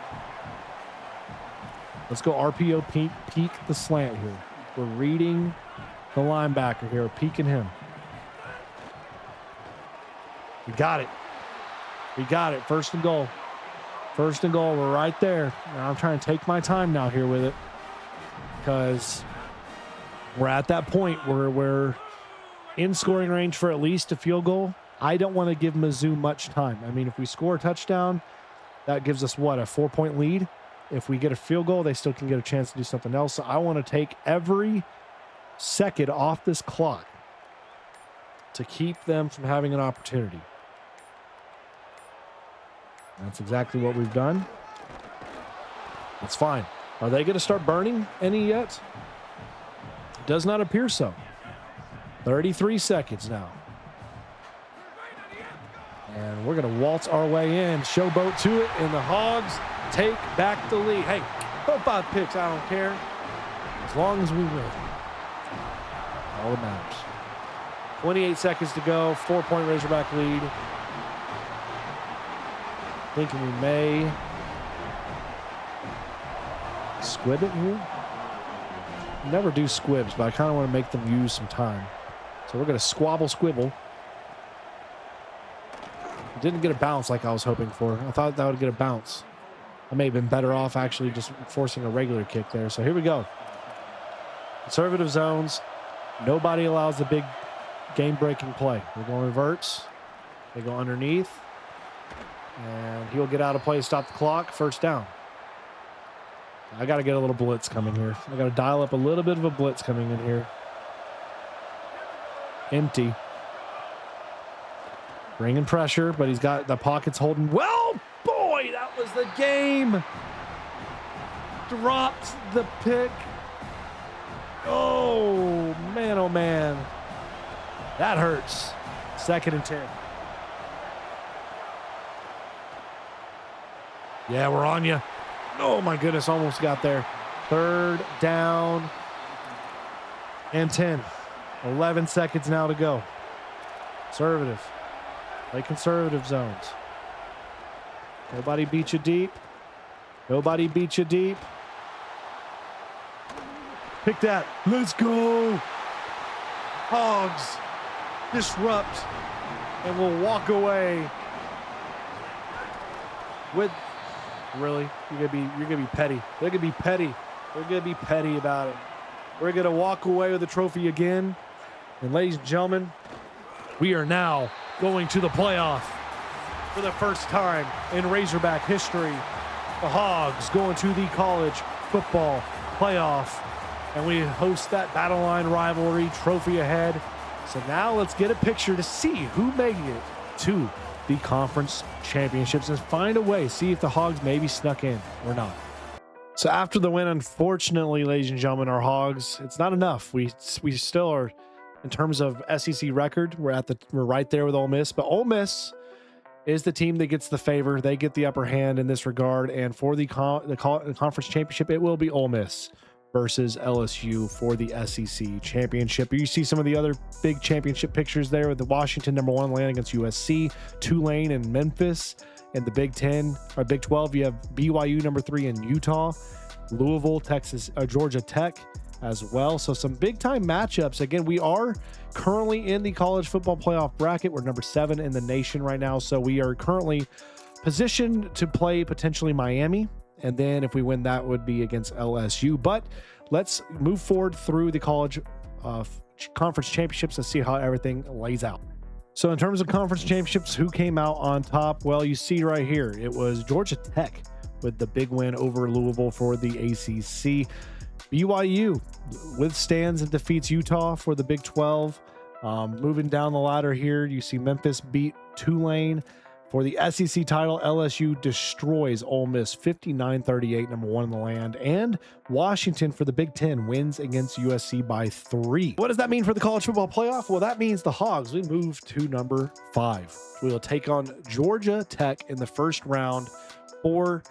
[SPEAKER 2] Let's go RPO peek the slant here. We're reading the linebacker here, peeking him. We got it. We got it. First and goal. First and goal. We're right there. Now I'm trying to take my time now here with it because we're at that point where we're in scoring range for at least a field goal. I don't want to give Mizzou much time. I mean, if we score a touchdown, that gives us what, a 4-point lead? If we get a field goal, they still can get a chance to do something else. So I want to take every second off this clock to keep them from having an opportunity. That's exactly what we've done. It's fine. Are they going to start burning any yet? Does not appear so. 33 seconds now. And we're going to waltz our way in, showboat to it, and the Hogs take back the lead. Hey, throw 5 picks, I don't care. As long as we win. All that matters. 28 seconds to go, 4-point Razorback lead. Thinking we may squib it here. Never do squibs, but I kind of want to make them use some time. So we're going to squabble squibble. Didn't get a bounce like I was hoping for. I thought that would get a bounce. I may have been better off actually just forcing a regular kick there. So here we go. Conservative zones. Nobody allows the big game-breaking play. We're going reverts. They go underneath. And he'll get out of play, stop the clock, first down. I got to get a little blitz coming here. I got to dial up a little bit of a blitz coming in here. Empty. Bringing pressure, but he's got the pockets holding. Well, boy, that was the game. Dropped the pick. Oh, man. That hurts. 2nd and 10. Yeah, we're on you. Oh, my goodness, almost got there. 3rd down and 10. 11 seconds now to go. Conservative. Play conservative zones. Nobody beat you deep. Nobody beat you deep. Pick that. Let's go. Hogs disrupt and we'll walk away with. Really? You're gonna be petty. They're gonna be petty. They're gonna be petty about it. We're gonna walk away with the trophy again. And ladies and gentlemen, we are now going to the playoff for the first time in Razorback history. The Hogs going to the college football playoff. And we host that battle line rivalry trophy ahead. So now let's get a picture to see who made it to the conference championships and find a way, see if the Hogs maybe snuck in or not. So after the win, unfortunately, ladies and gentlemen, our Hogs, it's not enough. We still are, in terms of SEC record, we're right there with Ole Miss, but Ole Miss is the team that gets the favor. They get the upper hand in this regard, and for the conference championship, it will be Ole Miss versus LSU for the SEC championship. You see some of the other big championship pictures there with the Washington #1 land against USC, Tulane and Memphis. And the Big 10 or Big 12, you have BYU #3 in Utah, Louisville, Georgia Tech as well. So some big time matchups. Again, we are currently in the college football playoff bracket. We're #7 in the nation right now. So we are currently positioned to play potentially Miami. And then if we win, that would be against LSU. But let's move forward through the college conference championships and see how everything lays out. So in terms of conference championships, who came out on top? Well, you see right here, it was Georgia Tech with the big win over Louisville for the ACC. BYU withstands and defeats Utah for the Big 12. Moving down the ladder here, you see Memphis beat Tulane for the SEC title. LSU destroys Ole Miss 59-38, number 1 in the land. And Washington for the Big 10 wins against USC by 3. What does that mean for the college football playoff? Well, that means the Hogs, we move to number 5. We will take on Georgia Tech in the first round for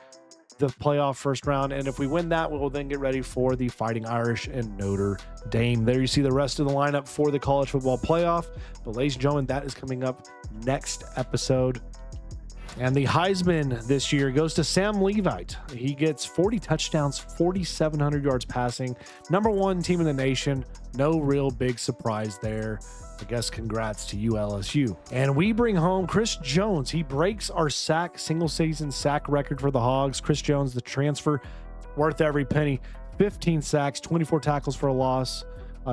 [SPEAKER 2] the playoff first round. And if we win that, we will then get ready for the Fighting Irish and Notre Dame. There you see the rest of the lineup for the college football playoff. But ladies and gentlemen, that is coming up next episode. And the Heisman this year goes to Sam Levite. He gets 40 touchdowns, 4,700 yards passing. Number 1 team in the nation. No real big surprise there. I guess congrats to you, LSU. And we bring home Chris Jones. He breaks our single season sack record for the Hogs. Chris Jones, the transfer, worth every penny. 15 sacks, 24 tackles for a loss.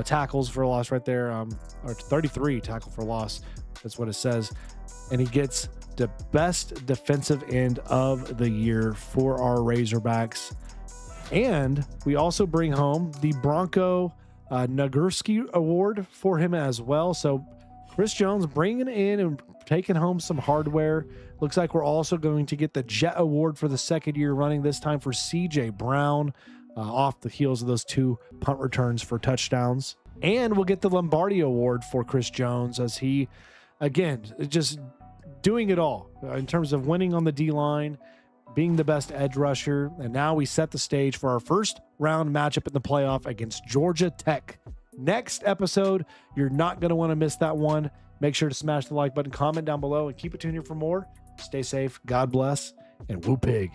[SPEAKER 2] Tackles for a loss right there. Or 33 tackle for loss. That's what it says. And he gets the best defensive end of the year for our Razorbacks. And we also bring home the Bronco Nagurski Award for him as well. So Chris Jones bringing in and taking home some hardware. Looks like we're also going to get the Jet Award for the second year running, this time for CJ Brown, off the heels of those 2 punt returns for touchdowns. And we'll get the Lombardi Award for Chris Jones, as he, again, just doing it all in terms of winning on the D-line, being the best edge rusher. And now we set the stage for our first round matchup in the playoff against Georgia Tech. Next episode, you're not going to want to miss that one. Make sure to smash the like button, comment down below, and keep it tuned here for more. Stay safe, God bless, and woo pig.